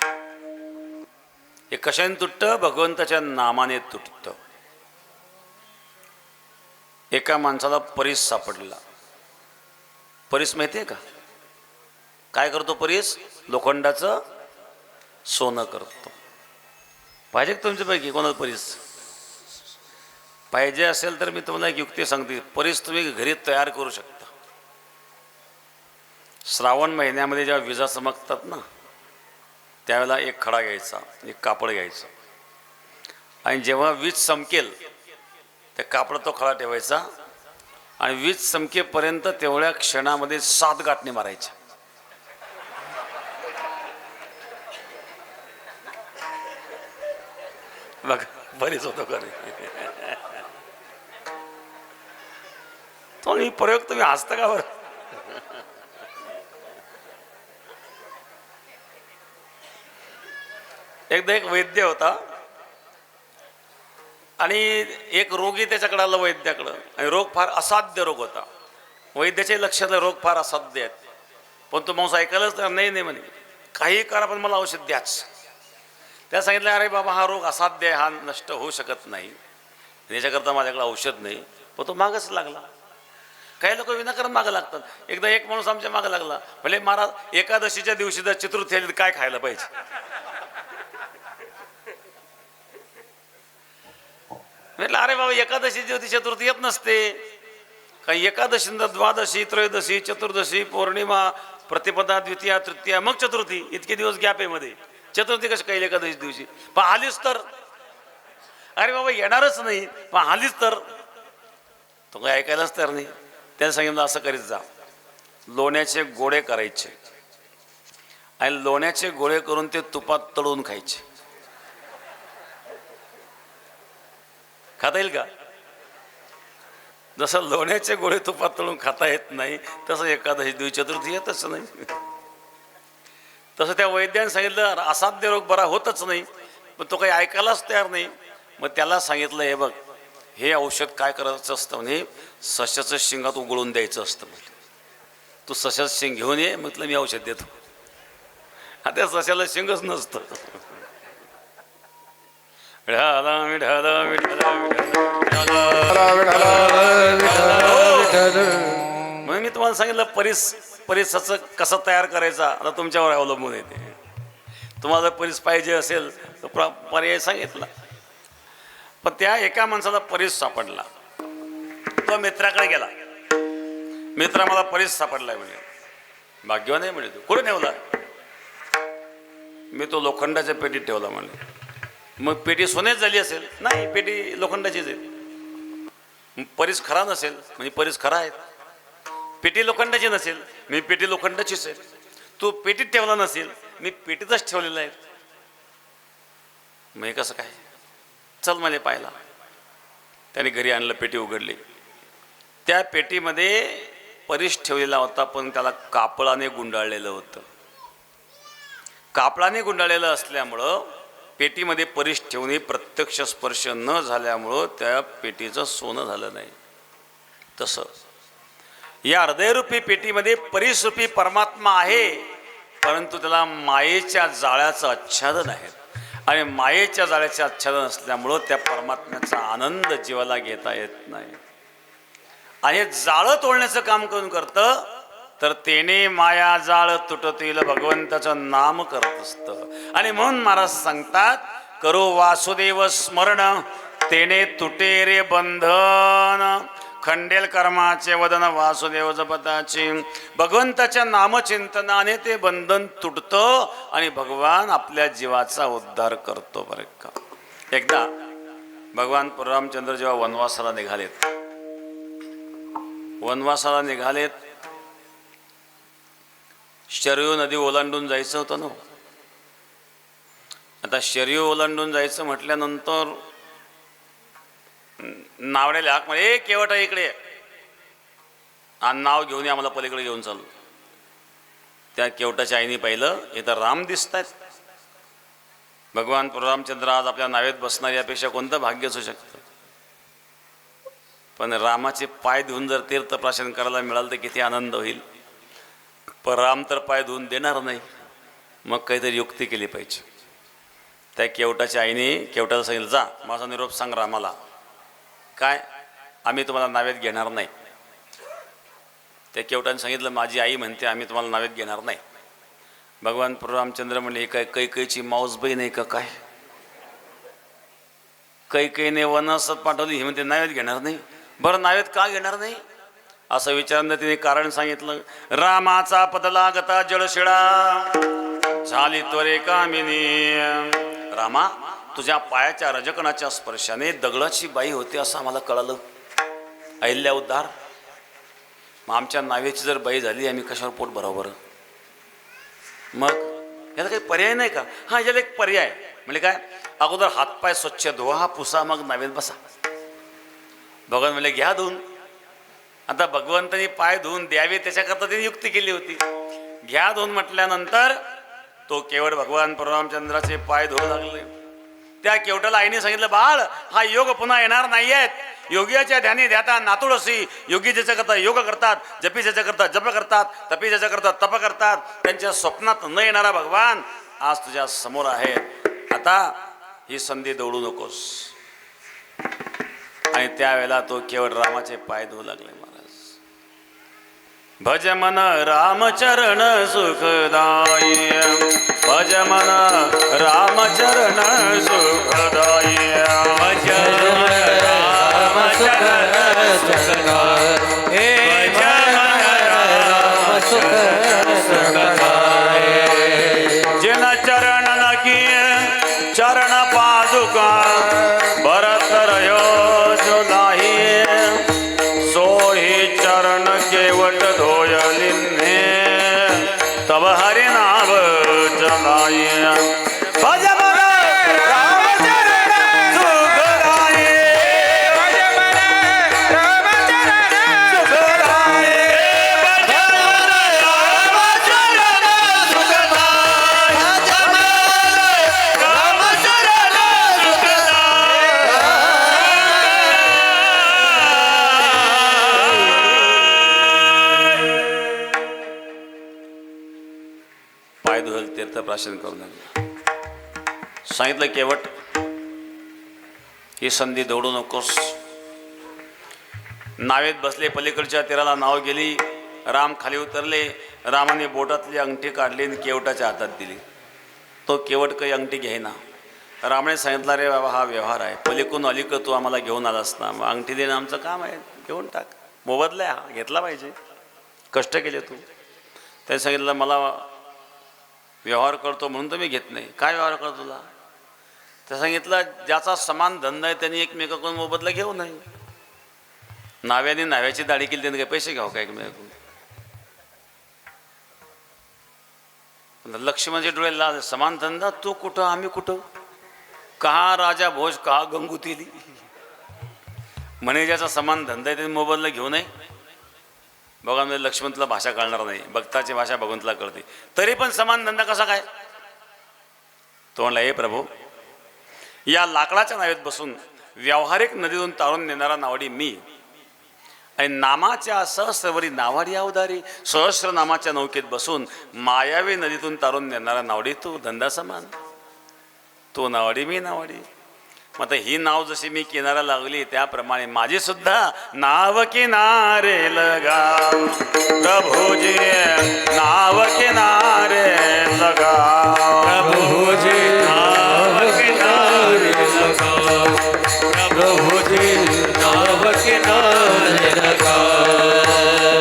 हे कशाने तुटतं? भगवंताच्या नामाने तुटतं. एका माणसाला परीस सापडला. परीस माहिती आहे का? काय करतो परीस? लोखंडाचं सोनं करतो. पाहिजे का तुमच्यापैकी कोणाला परीस? पाहिजे असेल तर मी तुम्हाला एक युक्ती सांगते. परीस तुम्ही घरी तयार करू शकता. श्रावण महिन्यामध्ये जेव्हा विजा चमकतात ना, त्यावेळेला एक खडा घ्यायचा, एक कापड घ्यायचं, आणि जेव्हा वीज चमकेल त्या कापड तो खडा ठेवायचा, आणि वीज चमकेपर्यंत तेवढ्या क्षणामध्ये 7 गाठणे मारायच्या. बघा बरीच होतो खरे. तो मी प्रयोग तुम्ही हसता का बरं? एकदा एक वैद्य होता आणि एक रोगी त्याच्याकडे आला वैद्याकडं, आणि रोग फार असाध्य रोग होता. वैद्याच्या लक्षात रोग फार असाध्य आहेत, पण तो माणूस ऐकायलाच तर नाही म्हणे, काही करा पण मला औषध द्याच. त्या सांगितलं, अरे बाबा हा रोग असाध्य आहे, हा नष्ट होऊ शकत नाही, याच्याकरता माझ्याकडे औषध नाही. पण तो मागच लागला. काही लोक विनाकारण मागं लागतात. एकदा एक माणूस आमच्या मागं लागला, भले महाराज एकादशीच्या दिवशी जर चतुर्थी आली तर काय खायला पाहिजे? म्हटलं अरे बाबा एकादशीची होती, चतुर्थी येत नसते. काही एकादशी, द्वादशी, त्रयोदशी, चतुर्दशी, पौर्णिमा, प्रतिपदा, द्वितीया, तृतीया, मग चतुर्थी. इतके दिवस गॅप आहे मध्ये. चतुर्थी कशी काही एकादशी दिवशी? पण आलीच तर. अरे बाबा येणारच नाही, पण आलीच तर. तो काही ऐकायलाच तर नाही. त्याने सांगितलं असं करीत जा, लोण्याचे गोळे करायचे आणि लोण्याचे गोळे करून ते तुपात तळून खायचे. खाता येईल का? जसं लोण्याचे गोळे तुपात तळून खाता येत नाही, तसं एकादशी दिवशी चतुर्थी येतच नाही. तसं त्या वैद्याने सांगितलं असाध्य रोग बरा होतच नाही, पण तो काही ऐकायलाच तयार नाही. मग त्याला सांगितलं, हे बघ हे औषध काय करायचं असतं म्हणे, सश्याचं शिंगात उघडून द्यायचं असतं. तू सश्याचं शिंग घेऊन ये, म्हटलं मी औषध देतो. त्या सश्याला शिंगच नसतं. म्हणून मी तुम्हाला सांगितलं परीसाचं कसं तयार करायचा आता तुमच्यावर अवलंबून येते. तुम्हाला जर परीस पाहिजे असेल तर पर्याय सांगितला. पण त्या एका माणसाला परीस सापडला. तो मित्राकडे गेला, मित्रा मला परीस सापडलाय म्हणे. भाग्यवान आहे म्हणे. तू कुठे ठेवला? मी तो लोखंडाच्या पेटीत ठेवला म्हणे. मग पेटी सोन्याच झाली असेल? नाही, पेटी लोखंडाचीच आहे. परीस खरा नसेल म्हणजे परीस खरा आहे. पेटी लोखंडाची नसेल मी पेटी लोखंडाचीच आहे. तू पेटीत ठेवला नसेल, मी पेटीतच ठेवलेला आहे. मग हे कसं काय? चल मला पाहिला. त्याने घरी आणलं, पेटी उघडली. त्या पेटीमध्ये परीस ठेवलेला होता, पण त्याला कापडाने गुंडाळलेलं होतं. कापडाने गुंडाळलेलं असल्यामुळं पेटीमध्ये परीस ठेवणे प्रत्यक्ष स्पर्श न झाल्यामुळं त्या पेटीचं सोनं झालं नाही. तसं या हृदयरूपी पेटीमध्ये परीसरूपी परमात्मा आहे, परंतु त्याला मायेच्या जाळ्याचं आच्छादन आहे. आणि मायेच्या जाळ्याचे आच्छादन असल्यामुळं त्या परमात्म्याचा आनंद जीवाला घेता येत नाही. आणि हे जाळं तोडण्याचं काम कोण करतं? तर तेने माया जाळ तुटतील भगवंताचं नाम करत असतं. आणि म्हणून महाराज सांगतात, करो वासुदेव स्मरण तेने तुटे रे बंधन. खंडेल कर्माचे वदन वासुदेव जपताचे. भगवंताच्या नामचिंतनाने ते बंधन तुटतं आणि भगवान आपल्या जीवाचा उद्धार करतो. बरं का? एकदा भगवान पररामचंद्र जेव्हा वनवासाला निघालेत, शरयू नदी ओलांडून जायचं होतं ना. आता शरयू ओलांडून जायचं म्हटल्यानंतर नावड्याला हाक म्हणजे, केवटा इकडे. आणि नाव घेऊन आम्हाला पलीकडे घेऊन चालू. त्या केवटाच्या आईने पाहिलं, इथं राम दिसत आहेत. भगवान रामचंद्र आज आपल्या नावेत बसणार यापेक्षा कोणतं भाग्य असू शकतं. पण रामाचे पाय धुवून जर तीर्थप्राशन करायला मिळालं तर किती आनंद होईल. पण राम तर पाय धुवून देणार नाही. मग काहीतरी युक्ती केली पाहिजे. त्या केवटाच्या आईने केवटाला सांगितलं, जा माझा निरोप सांग रामाला. काय, आम्ही तुम्हाला नावेत घेणार नाही. त्या केवटाने सांगितलं, माझी आई म्हणते आम्ही तुम्हाला नावेत घेणार नाही. भगवान रामचंद्र म्हणले, हे काय कैकेयीची माऊसबाई नाही का काय? कैकेयीने वनवासात पाठवली, ही म्हणते नावेत घेणार नाही. बरं नावेत का घेणार नाही असं विचारलं. तिने कारण सांगितलं, रामाचा पदलागता जळशिळा झाली त्वरे कामिनी. रामा, तुझ्या पायाच्या रजकणाच्या स्पर्शाने दगडाची बाई होते असं आम्हाला कळालं. अहिल्या उद्धार. मग आमच्या नावेची जर बाई झाली, आम्ही कशावर पोट बरोबर? मग याला काही पर्याय नाही का? हा, याला एक पर्याय म्हणजे काय, अगोदर हातपाय स्वच्छ धुवा, पुसा, मग नावेत बसा. भगवान म्हणले, घ्या धुवून. आता भगवंतांनी पाय धुवून द्यावे त्याच्याकरता त्यांनी युक्ती केली होती. घ्या धुवून म्हटल्यानंतर तो केवळ भगवान परमरामचंद्राचे पाय धुवू लागले. त्या केवटाला आईने सांगितलं, बाळ, हा योग पुन्हा येणार नाहीयेत. योग्याच्या ध्यानी ध्याता नातुळसी. योगी ज्याच्या करता योग करतात, जपी ज्याच्या करता जप करतात, तपी ज्याच्या करता तप करतात, त्यांच्या स्वप्नात न येणारा भगवान आज तुझ्या समोर आहे. आता ही संधी दौडू नकोस. आणि त्यावेळेला तो केवळ रामाचे पाय धुवू लागले. महाराज, भज मन रामचरण सुखदाई, भज मन रामचरण सुखदाई, भज जिन चरण लगी चरण पादुका भरत रयो जुलाही, सोही चरण केवट धोयलिन्हे तब हरि नाम जलाई. भज मन रामचरण सुखदाई, भज मन रामचरण सुखदाई, भज मन रामचरण सुखदाई, भज मन रामचरण सुखदाई. पाय धुवल तीर्थप्राशन करून सांगितलं, केवट ही संधी दौडू नकोस. नावेत बसले, पलीकडच्या तीराला नाव गेली. राम खाली उतरले. रामाने बोटातली अंगठी काढली आणि केवटाच्या हातात दिली. तो केवट काही अंगठी घेईना. रामाने सांगितलं, रे बाबा, हा व्यवहार आहे. पलीकडून अलीकडं तू आम्हाला घेऊन आलास ना, मग अंगठी देणं आमचं काम आहे. घेऊन टाक. मोबदला आहे, हा घेतला पाहिजे. कष्ट केले तू. त्याने सांगितलं, मला व्यवहार करतो म्हणून तर मी घेत नाही. काय व्यवहार करतो तुला? त्या सांगितलं, ज्याचा समान धंदा आहे त्यांनी एकमेकाकडून मोबदला घेऊ नये. नाव्याने नाव्याची दाढी केली, त्यांनी काय पैसे घ्यावं काय एकमेकाकडून? लक्ष्मणचे डोळे लाल. समान धंदा, तू कुठं आम्ही कुठं? कहा राजा भोज कहा गंगुतीली. म्हणे ज्याचा समान धंदा आहे त्यांनी मोबदला घेऊ नये. बघा, म्हणजे लक्ष्मण तुला भाषा कळणार नाही. भक्ताची भाषा भगवंतला कळते. तरी पण समान धंदा कसा काय? तो म्हणला, हे प्रभू, या लाकडाच्या नावेत बसून व्यावहारिक नदीतून तारून नेणारा नावाडी मी, आणि नामाच्या सहस्रवरी नावाडी अवधारी, सहस्र नामाच्या नौकेत बसून मायावी नदीतून तारून नेणारा नावडी तू. धंदा समान. तो नावाडी मी नावाडी. मग आता ही नाव जशी मी किनारा लागली त्याप्रमाणे माझी सुद्धा नाव किनारे लगा. प्रभुजी नाव किनारे लगा, प्रभुजी नाव किनारे लगा, प्रभुजी नाव किनारे लगा.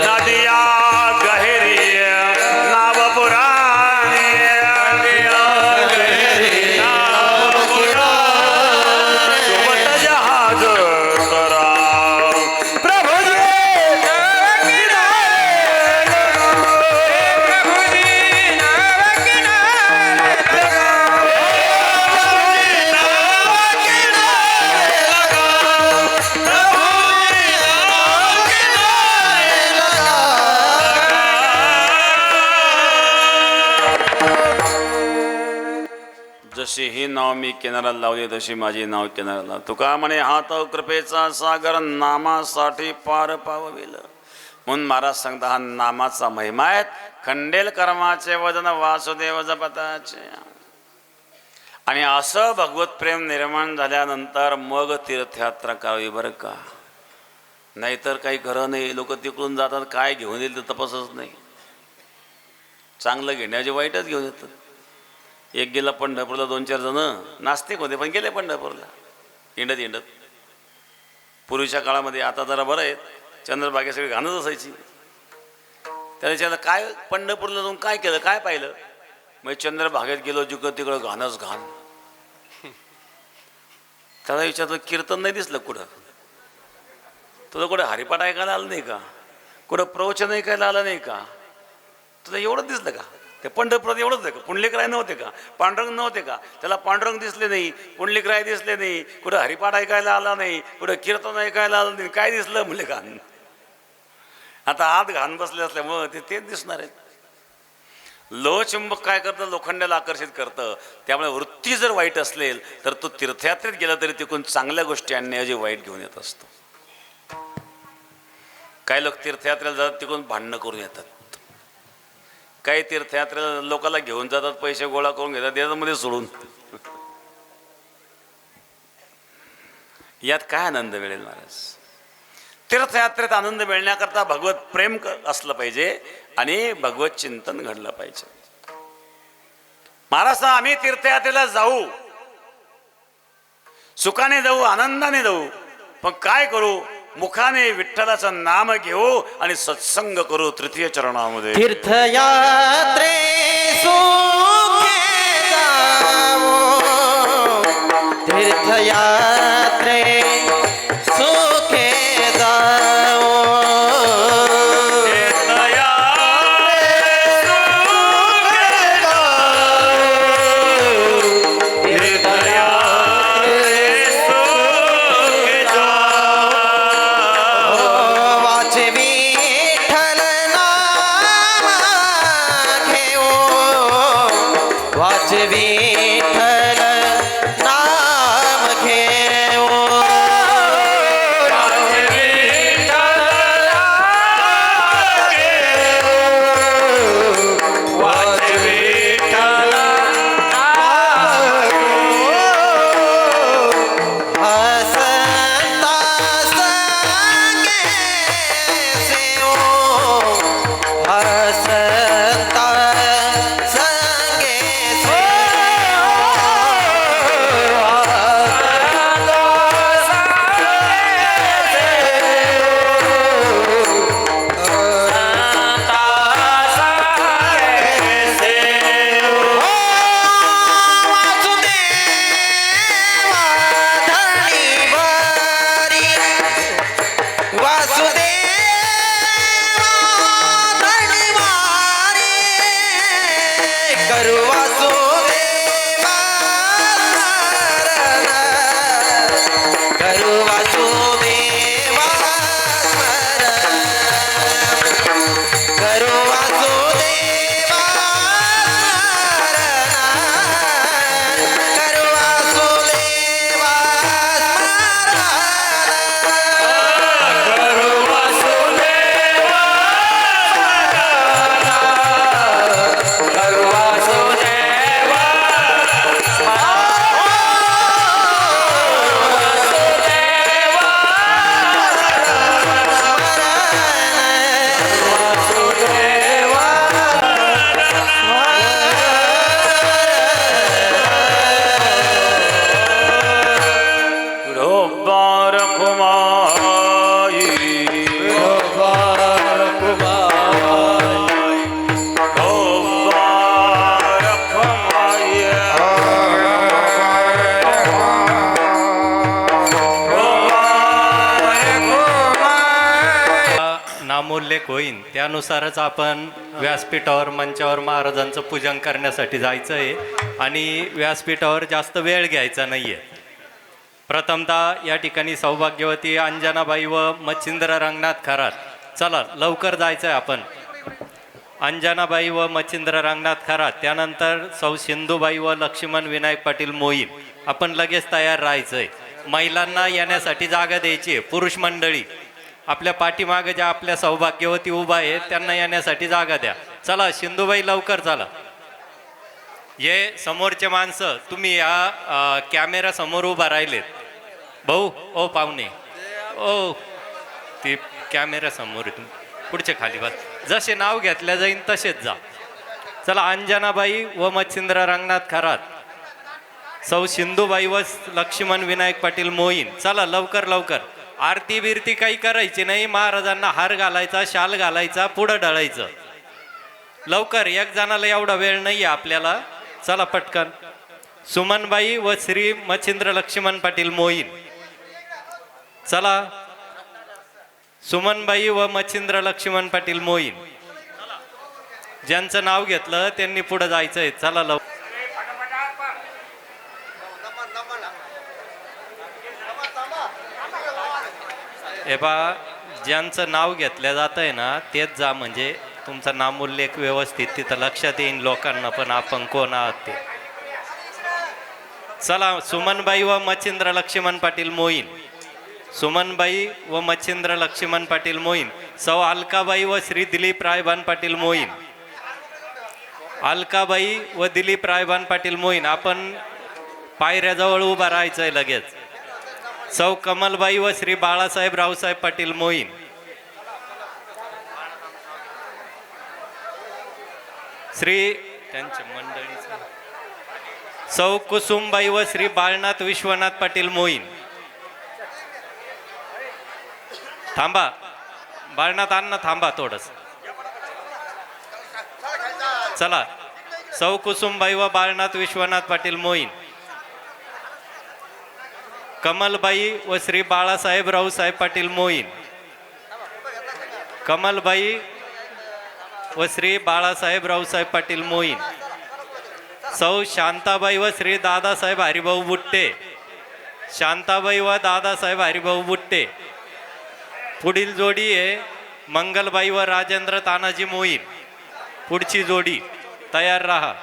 नदिया गहरी नाव पुराणी, नदिया गहरी नाव पुराणी, सुमत जहाज करा. प्रभुजी नाव किनारे लगा, प्रभुजी नाव किनारे लगा. जशी ही नाव मी किनाऱ्याला लावली तशी माझी नाव किनाऱ्याला लाव. तुका म्हणे हात कृपेचा सागर नामासाठी पार पावविल. म्हणून महाराज सांगता हा नामाचा महिमा आहे. खंडेल कर्माचे वजन वासुदेव जपताचे. आणि असं भगवत प्रेम निर्माण झाल्यानंतर मग तीर्थयात्रा करावी बरं का. नाहीतर काही खरं नाही. लोक तिकडून जातात काय घेऊन येईल ते तपासच नाही. चांगलं घेण्याचे वाईटच घेऊन येतात. एक गेला पंढरपूरला 2-4 जण नास्तिक होते पण गेले पंढरपूरला हिंडत. पूर्वीच्या काळामध्ये आता जरा बरं आहे. चंद्रभागे सगळी घाणच असायची. त्याने विचारलं काय पंढरपूरला जाऊन काय केलं काय पाहिलं. मग चंद्रभागेत गेलो जिकडं तिकडं घाणच घाण. त्याला विचारलं कीर्तन नाही दिसलं कुठं. तुला कुठं हरिपाठ ऐकायला आलं नाही का. कुठं प्रवचन ऐकायला आलं नाही का. तुला एवढंच दिसलं का. ते पंढरपुरात एवढंच आहे का. पुंडलिकराय नव्हते का. पांडुरंग नव्हते का. त्याला पांडुरंग दिसले नाही पुंडलिकराय दिसले नाही. कुठं हरिपाठ ऐकायला आला नाही. कुठं कीर्तन ऐकायला आलं नाही. काय दिसलं म्हणले घाण. आता आत घाण बसले असल्यामुळं तेच दिसणार आहेत. लोहचुंबक काय करतं लोखंडाला आकर्षित करतं. त्यामुळे वृत्ती जर वाईट असेल तर तो तीर्थयात्रेत गेला तरी तिकडून चांगल्या गोष्टी आणण्याऐवजी वाईट घेऊन येत असतो. काही लोक तीर्थयात्रेला जातात तिकडून भांडणं करून येतात. काही तीर्थयात्रेला लोकांना घेऊन जातात पैसे गोळा करून घेतात याच्यामध्ये सोडून. यात काय आनंद मिळेल महाराज. तीर्थयात्रेत आनंद मिळण्याकरता भगवत प्रेम असलं पाहिजे आणि भगवत चिंतन घडलं पाहिजे. महाराज आम्ही तीर्थयात्रेला जाऊ सुखाने जाऊ आनंदाने जाऊ पण काय करू मुखाने विठ्ठलाचं नाम घेऊ आणि सत्संग करू. तृतीय चरणामध्ये तीर्थयात्रे सुखे जावो. तीर्थयात्रे सुखे जावो. नामोल्लेख होईन त्यानुसारच आपण व्यासपीठावर मंचावर महाराजांचं पूजन करण्यासाठी जायचं आहे आणि व्यासपीठावर जास्त वेळ घ्यायचा नाही आहे. प्रथमतः या ठिकाणी सौभाग्यवती अंजनाबाई व मच्छिंद्र रंगनाथ खरात चला लवकर जायचं आहे आपण. अंजनाबाई व मच्छिंद्र रंगनाथ खरात, त्यानंतर सौ सिंधुबाई व लक्ष्मण विनायक पाटील मोहीन. आपण लगेच तयार राहायचंय. महिलांना येण्यासाठी जागा द्यायची आहे. पुरुष मंडळी आपल्या पाठीमागे ज्या आपल्या सौभाग्यवती उभा आहेत त्यांना येण्यासाठी जागा द्या. चला सिंधुबाई लवकर चला. हे समोरचे माणसं तुम्ही या कॅमेरा समोर उभा राहिलेत. भाऊ ओ पाहुणे ओ ती कॅमेरा समोर आहे तुम्ही पुढचे खाली बस. जसे नाव घेतल्या जाईन तसेच जा. चला अंजनाबाई व मच्छिंद्र रंगनाथ खरात, सौ सिंधुबाई व लक्ष्मण विनायक पाटील मोहीन. चला लवकर लवकर. आरती बिरती काही करायची नाही. महाराजांना हार घालायचा, शाल घालायचा, पुढं ढळायचं. लवकर, एक जणाला एवढा वेळ नाही आहे आपल्याला. चला पटकन. सुमनबाई व श्री मच्छिंद्र लक्ष्मण पाटील मोहीन. चला सुमनबाई व मच्छिंद्र लक्ष्मण पाटील मोहीन. ज्यांचं नाव घेतलं त्यांनी पुढे जायचंय. चला लवकर. हे बा, ज्यांचं नाव घेतलं जात आहे ना तेच जा, म्हणजे तुमचा नामोल्लेख व्यवस्थित तिथं लक्षात येईन लोकांना पण आपण कोण आहात ते. चला सुमनबाई व मच्छिंद्र लक्ष्मण पाटील मोहीन. सुमनबाई व मच्छिंद्र लक्ष्मण पाटील मोहीन. सौ अलकाबाई व श्री दिलीप रायबान पाटील मोहीन. अलकाबाई व दिलीप रायबान पाटील मोहीन. आपण पायऱ्याजवळ उभा राहायचंय लगेच. सौ कमलबाई व श्री बाळासाहेब रावसाहेब पाटील मोहीन. श्री त्यांच्या मंडळीचं सौ कुसुमबाई व श्री बाळनाथ विश्वनाथ पाटील मोहीन. थांबा बाळनाथ अण्णा, थांबा थोडस. चला सौ कुसुमबाई व बाळनाथ विश्वनाथ पाटील मोहीन. कमलबाई व श्री बाळासाहेब रावसाहेब पाटील मोहीन. कमलबाई व श्री बाळासाहेब रावसाहेब पाटील मोहीन. सौ शांताबाई व श्री दादासाहेब हरिभाऊ बुट्टे. शांताबाई व दादासाहेब हरिभाऊ बुट्टे. पुढील जोडी आहे मंगलबाई व राजेंद्र तानाजी मोहीन. पुढची जोडी तयार राहा.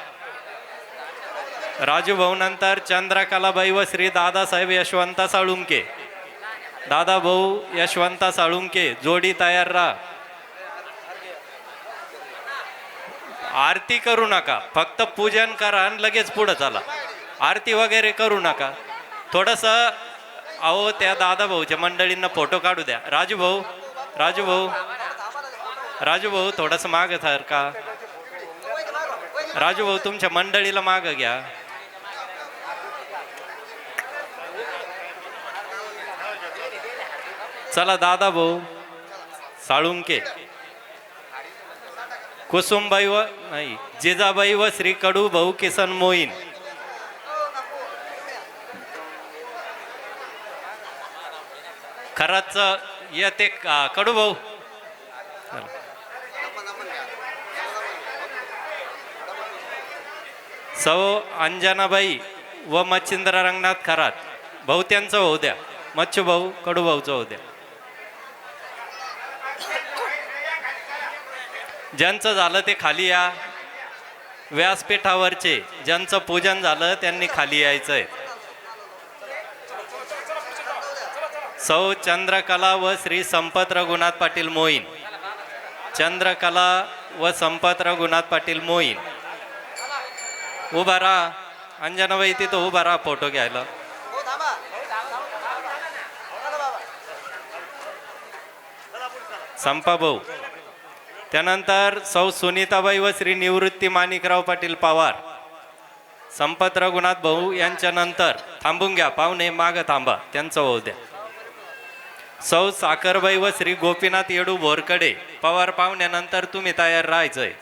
राजूभाऊ नंतर चंद्रकलाबाई व श्री दादासाहेब यशवंता साळुंके. दादाभाऊ यशवंता साळुंके. जोडी तयार राहा. आरती करू नका, फक्त पूजन करा आणि लगेच पुढं चला. आरती वगैरे करू नका. थोडंसं अहो त्या दादाभाऊच्या मंडळींना फोटो काढू द्या. राजूभाऊ राजूभाऊ राजूभाऊ थोडंसं मागं सारखा. राजूभाऊ तुमच्या मंडळीला मागं घ्या. चला दादाभाऊ साळुंके. कुसुमबाई व नाही जिजाबाई व श्री कडू भाऊ किसन मोहीन. खरंच येते कडू भाऊ. सौ अंजनाबाई व मच्छिंद्र रंगनाथ खरात. भाऊ त्यांचं होऊ द्या. मच्छू भाऊ कडू भाऊचं होऊ द्या. ज्यांचं झालं ते खाली या. व्यासपीठावरचे ज्यांचं पूजन झालं त्यांनी खाली यायचंय. सौ चंद्रकला व श्री संपत रघुनाथ पाटील मोहीन. चंद्रकला व संपत रघुनाथ पाटील मोहीन. उभा राहा. अंजनाबाई तिथं उभा राहा फोटो घ्यायला. संपा भाऊ. त्यानंतर सौ सुनीताबाई व श्री निवृत्ती माणिकराव पाटील पवार. संपत रघुनाथ भाऊ यांच्या नंतर थांबून घ्या. पाहुणे मागं थांबा, त्यांचं होऊ द्या. सौ साखरबाई व श्री गोपीनाथ येडू बोरकडे. पवार पाहुण्यानंतर तुम्ही तयार राहायचंय.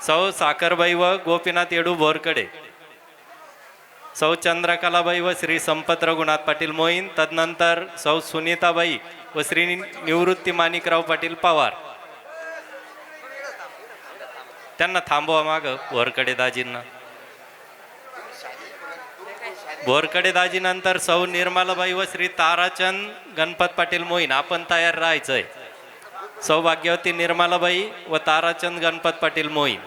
सौ साखरबाई व गोपीनाथ येडू बोरकडे. सौ चंद्रकलाबाई व श्री संपत रघुनाथ पाटील मोहीन. तदनंतर सौ सुनीताबाई व श्री निवृत्ती माणिकराव पाटील पवार. त्यांना थांबवा मागं बोरकडे दाजींना. बोरकडे दाजी नंतर सौ निर्मलाबाई व श्री ताराचंद गणपत पाटील मोहीन. आपण तयार राहायचंय. सौभाग्यवती निर्मलाबाई व ताराचंद गणपत पाटील मोहीन.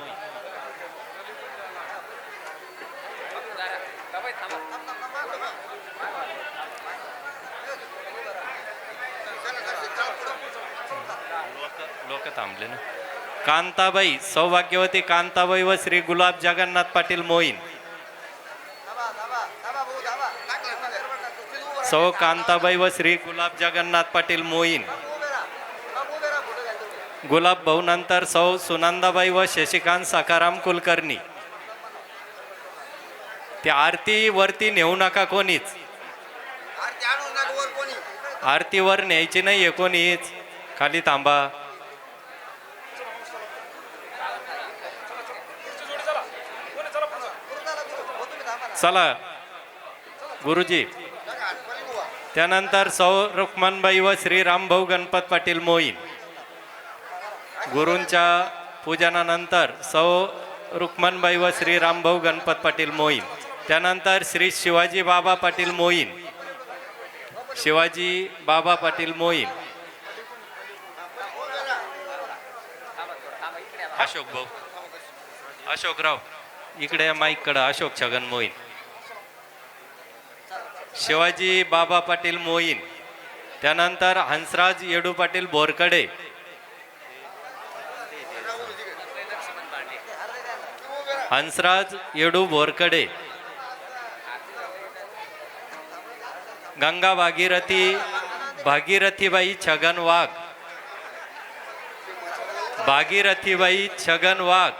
लोक थांबले ना. कांताबाई सौभाग्यवती कांताबाई व श्री गुलाब जगन्नाथ पाटील मोहीन. सौ कांताबाई व श्री गुलाब जगन्नाथ पाटील मोहीन. गुलाब भाऊ नंतर सौ सुनंदाबाई व शशिकांत सखाराम कुलकर्णी. ते आरती वरती नेऊ नका कोणीच, आरतीवर न्यायची नाहीये कोणीच, खाली थांबा. चला गुरुजी. त्यानंतर सौ रुक्मणबाई व श्री रामभाऊ गणपत पाटील मोहीन. गुरूंच्या पूजनानंतर सौ रुक्मणबाई व श्री रामभाऊ गणपत पाटील मोहीन. त्यानंतर श्री शिवाजी बाबा पाटील मोहीन. शिवाजी बाबा पाटील मोहीन. अशोक भाऊ, अशोकराव इकडे माईककडे. अशोक छगन मोहीन. शिवाजी बाबा पाटील मोहीन. त्यानंतर हंसराज येडू पाटील बोरकडे. हंसराज येडू बोरकडे. गंगा भागीरथीबाई छगन वाघ. भागीरथीबाई छगन वाघ.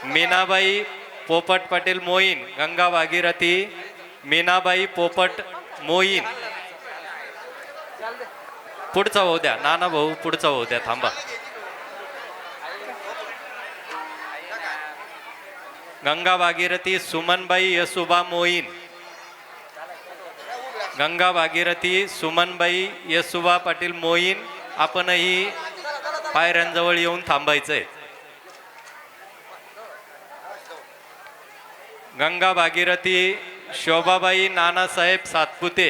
मीनाबाई पोपट पाटील मोहीन. गंगा भागीरथी मीनाबाई पोपट मोहीन. पुढचा होऊ द्या नाना भाऊ, पुढचा होऊ द्या, थांबा. गंगा भागीरथी सुमनबाई यसुबा मोहीन. गंगा भागीरथी सुमनबाई यसुबा पाटील मोहीन. आपणही पायऱ्यांजवळ येऊन थांबायचंय. गंगा भागीरथी शोभाबाई नानासाहेब सातपुते.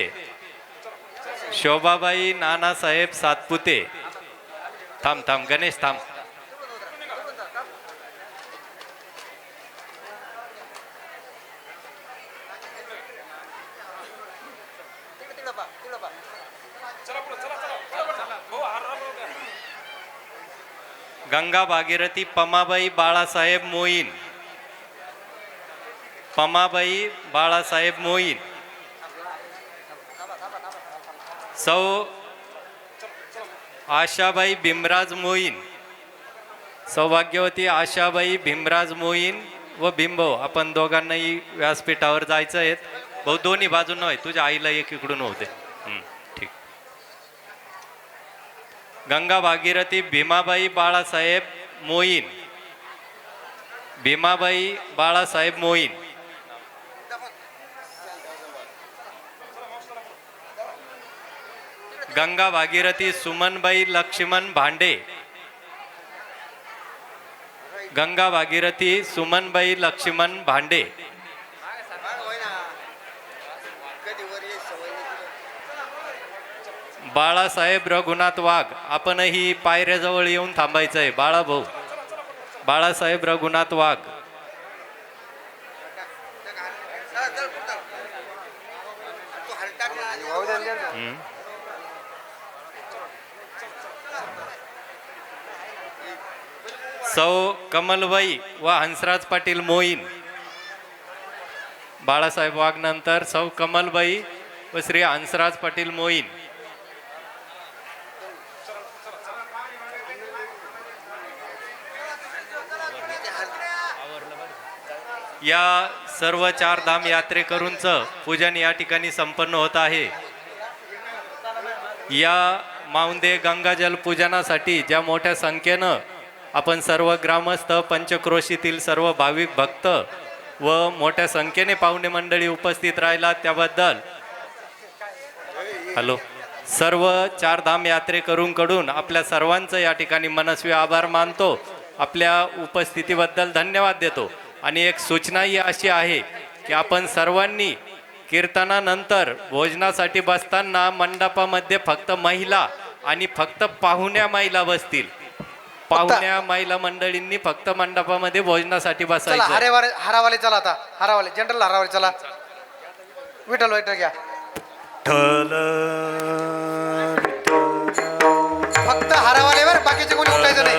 शोभाबाई नानासाहेब सातपुते. थांब थांब गणेश थांब. गंगा भागीरथी पमाबाई बाळासाहेब मोहीन. पमाबाई बाळासाहेब मोहीन. सौ आशाबाई भीमराज मोहीन. सौभाग्यवती आशाबाई भीमराज मोहीन व भीमभाऊ, आपण दोघांनाही व्यासपीठावर जायचं आहे. भाऊ दोन्ही बाजून आहे, तुझ्या आईला एक इकडून होते. ठीक. गंगा भागीरथी भीमाबाई बाळासाहेब मोहीन. भीमाबाई बाळासाहेब मोहीन. गंगा भागीरथी सुमनबाई लक्ष्मण भांडे. गंगा भागीरथी सुमनबाई लक्ष्मण भांडे. बाळासाहेब रघुनाथ वाघ. आपणही पायऱ्याजवळ येऊन थांबायचंय. बाळाभाऊ बाळासाहेब रघुनाथ वाघ. सौ कमलबाई व हंसराज पाटील मोहीन. बाळासाहेब वाघ नंतर सौ कमलबाई व श्री हंसराज पाटील मोहीन. या सर्व चार धाम यात्रेकरूंचं पूजन या ठिकाणी संपन्न होत आहे. या माऊंदे गंगाजल पूजनासाठी ज्या मोठ्या संख्येनं आपण सर्व ग्रामस्थ, पंचक्रोशीतील सर्व भाविक भक्त व मोठ्या संख्येने पाहुणे मंडळी उपस्थित राहिला त्याबद्दल सर्व चार धाम यात्रेकरूंकडून आपल्या सर्वांचं या ठिकाणी मनस्वी आभार मानतो. आपल्या उपस्थितीबद्दल धन्यवाद देतो. आणि एक सूचना ही अशी आहे की आपण सर्वांनी कीर्तनानंतर भोजनासाठी बसताना मंडपामध्ये फक्त महिला आणि फक्त पाहुण्या महिला बसतील. पाहुण्या महिला मंडळींनी फक्त मंडपामध्ये भोजनासाठी चला बसायचं. हारावाले चला आता, हारावाले जनरल हारावाले चला. विठ्ठल विठ्ठल घ्या, फक्त हारावाले वर, बाकीचे कोणी उठायचं नाही.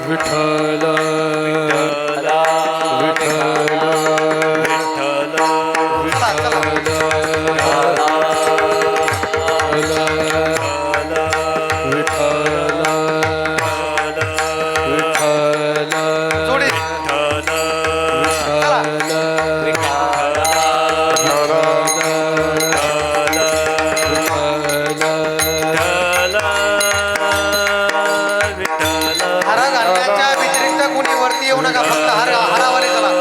विठ्ठल चला चला जोडी चला. हारा घालण्याच्या व्यतिरिक्त कोणी वरती येऊ नका, फक्त हारावाले चला.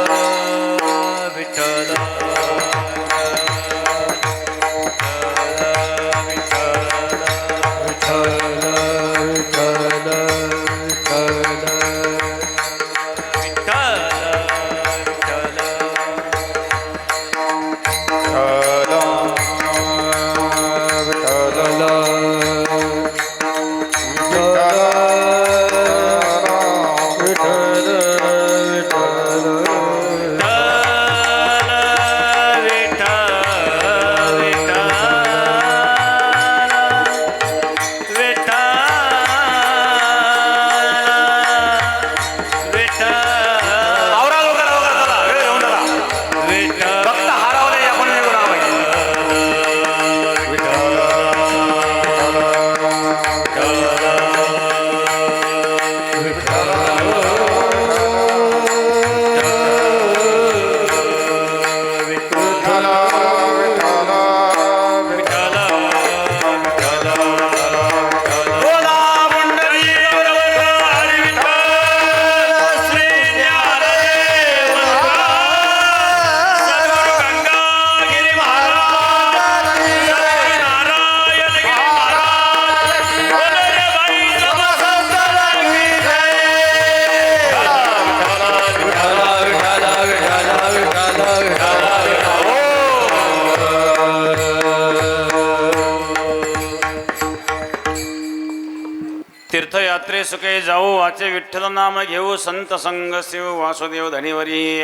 तीर्थयात्रे सुखे जाऊ वाचे विठ्ठल नाम घेऊ संत संग शिव वासुदेव धनीवरी.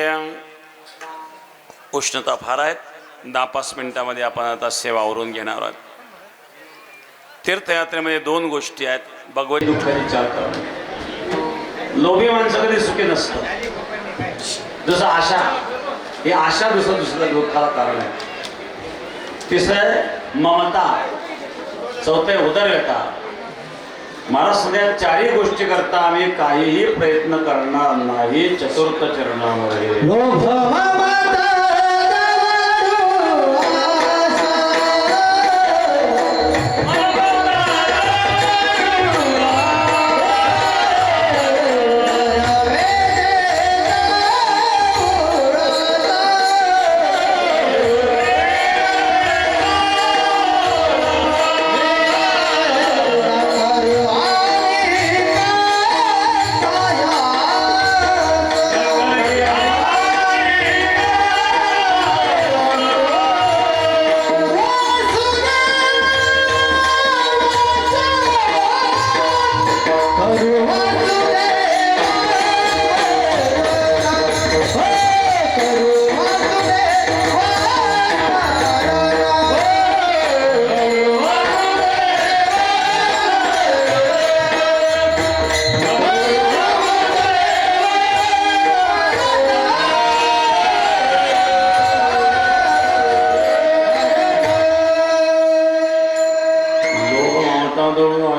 उष्णता फार आहेत. 10-5 मिनिटामध्ये आपण आता सेवा आवरून घेणार आहोत. तीर्थयात्रेमध्ये 2 गोष्टी आहेत. भगवत दुःखाची चालतात. लोभी माणसं कधी सुखी नसतं. जसं आशा, ही आशा दुसऱ्या दुःखाला कारण आहे. तिसरं आहे ममता. चौथं आहे उदरव्यथा. महाराज सध्या 4ही गोष्टी करता आम्ही काहीही प्रयत्न करणार नाही. चतुर्थ चरणामध्ये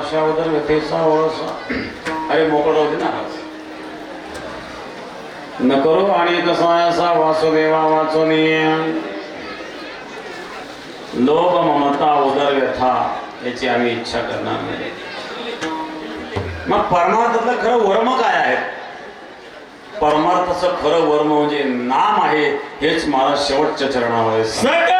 अशा उदर व्यथेचा वळसा. अरे मोकळ होते ना. न करू आणि कसा वासुदेवा वाचोनी. लोभ ममता उदर व्यथा याची आम्ही इच्छा करणार नाही. मग परमार्थातलं खरं वर्म काय आहे? परमार्थाचं खरं वर्म म्हणजे नाम आहे. हेच मला शेवटच्या चरणामध्ये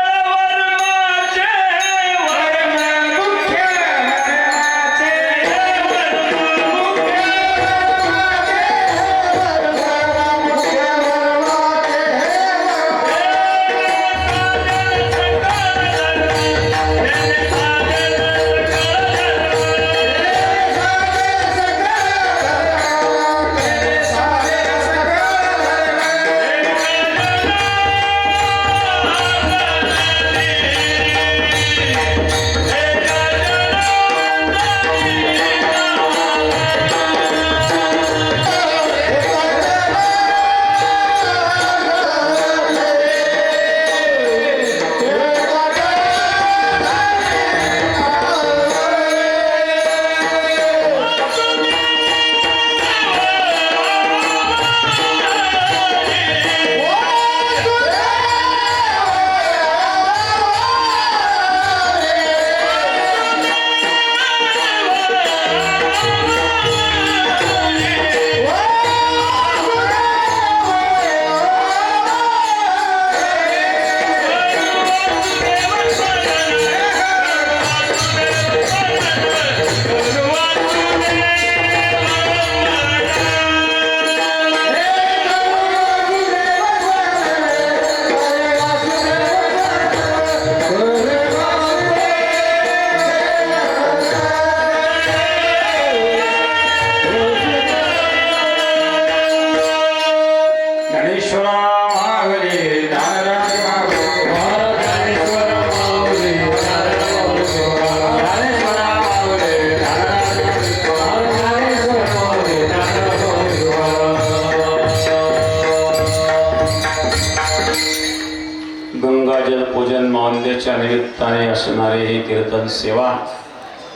निमित्ताने असणारे हे कीर्तन सेवा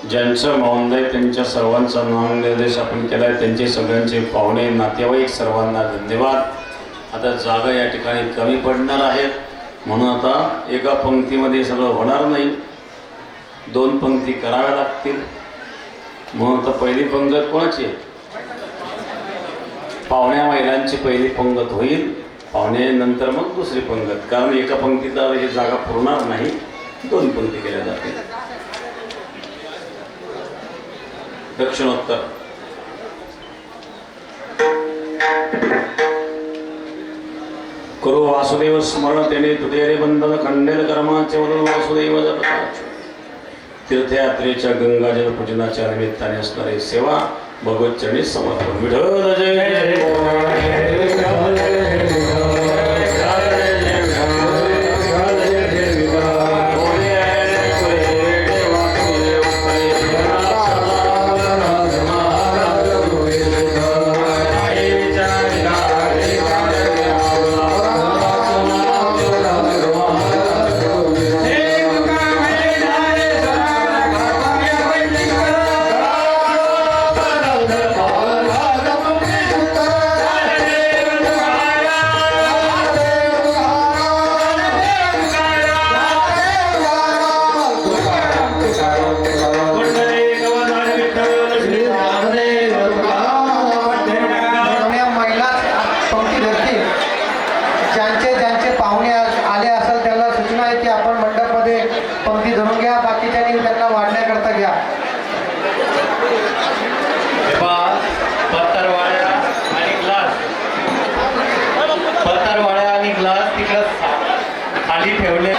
ज्यांचं मौनदय त्यांच्या सर्वांचा नामनिर्देश आपण केलाय त्यांचे सगळ्यांचे पाहुणे नातेवाईक सर्वांना धन्यवाद. आता जागा या ठिकाणी कमी पडणार आहेत म्हणून आता एका पंक्तीमध्ये सगळं होणार नाही, 2 पंक्ती कराव्या लागतील. म्हणून आता पहिली पंगत कोणाची आहे? पाहुण्या महिलांची पहिली पंगत होईल, पाहुणे नंतर मग दुसरी पंगत, कारण एका पंक्तीत ही जागा पुरणार नाही, 2 पंक्ती केल्या जातील. दक्षिणोत्तर करू वासुदेव स्मरण त्याने तुझे बंधन खंडेल कर्माचे वरून वासुदेव जपताच. तीर्थयात्रेच्या गंगाजल पूजनाच्या निमित्ताने असणारी सेवा भगवत चरणी समर्पण. विठ्ठल जय जय पंक्ती धरून घ्या, बाकीच्यांनी त्यांना वाढण्याकरता घ्या. पत्तरवाळ्या आणि ग्लास तिकडं खाली ठेवले.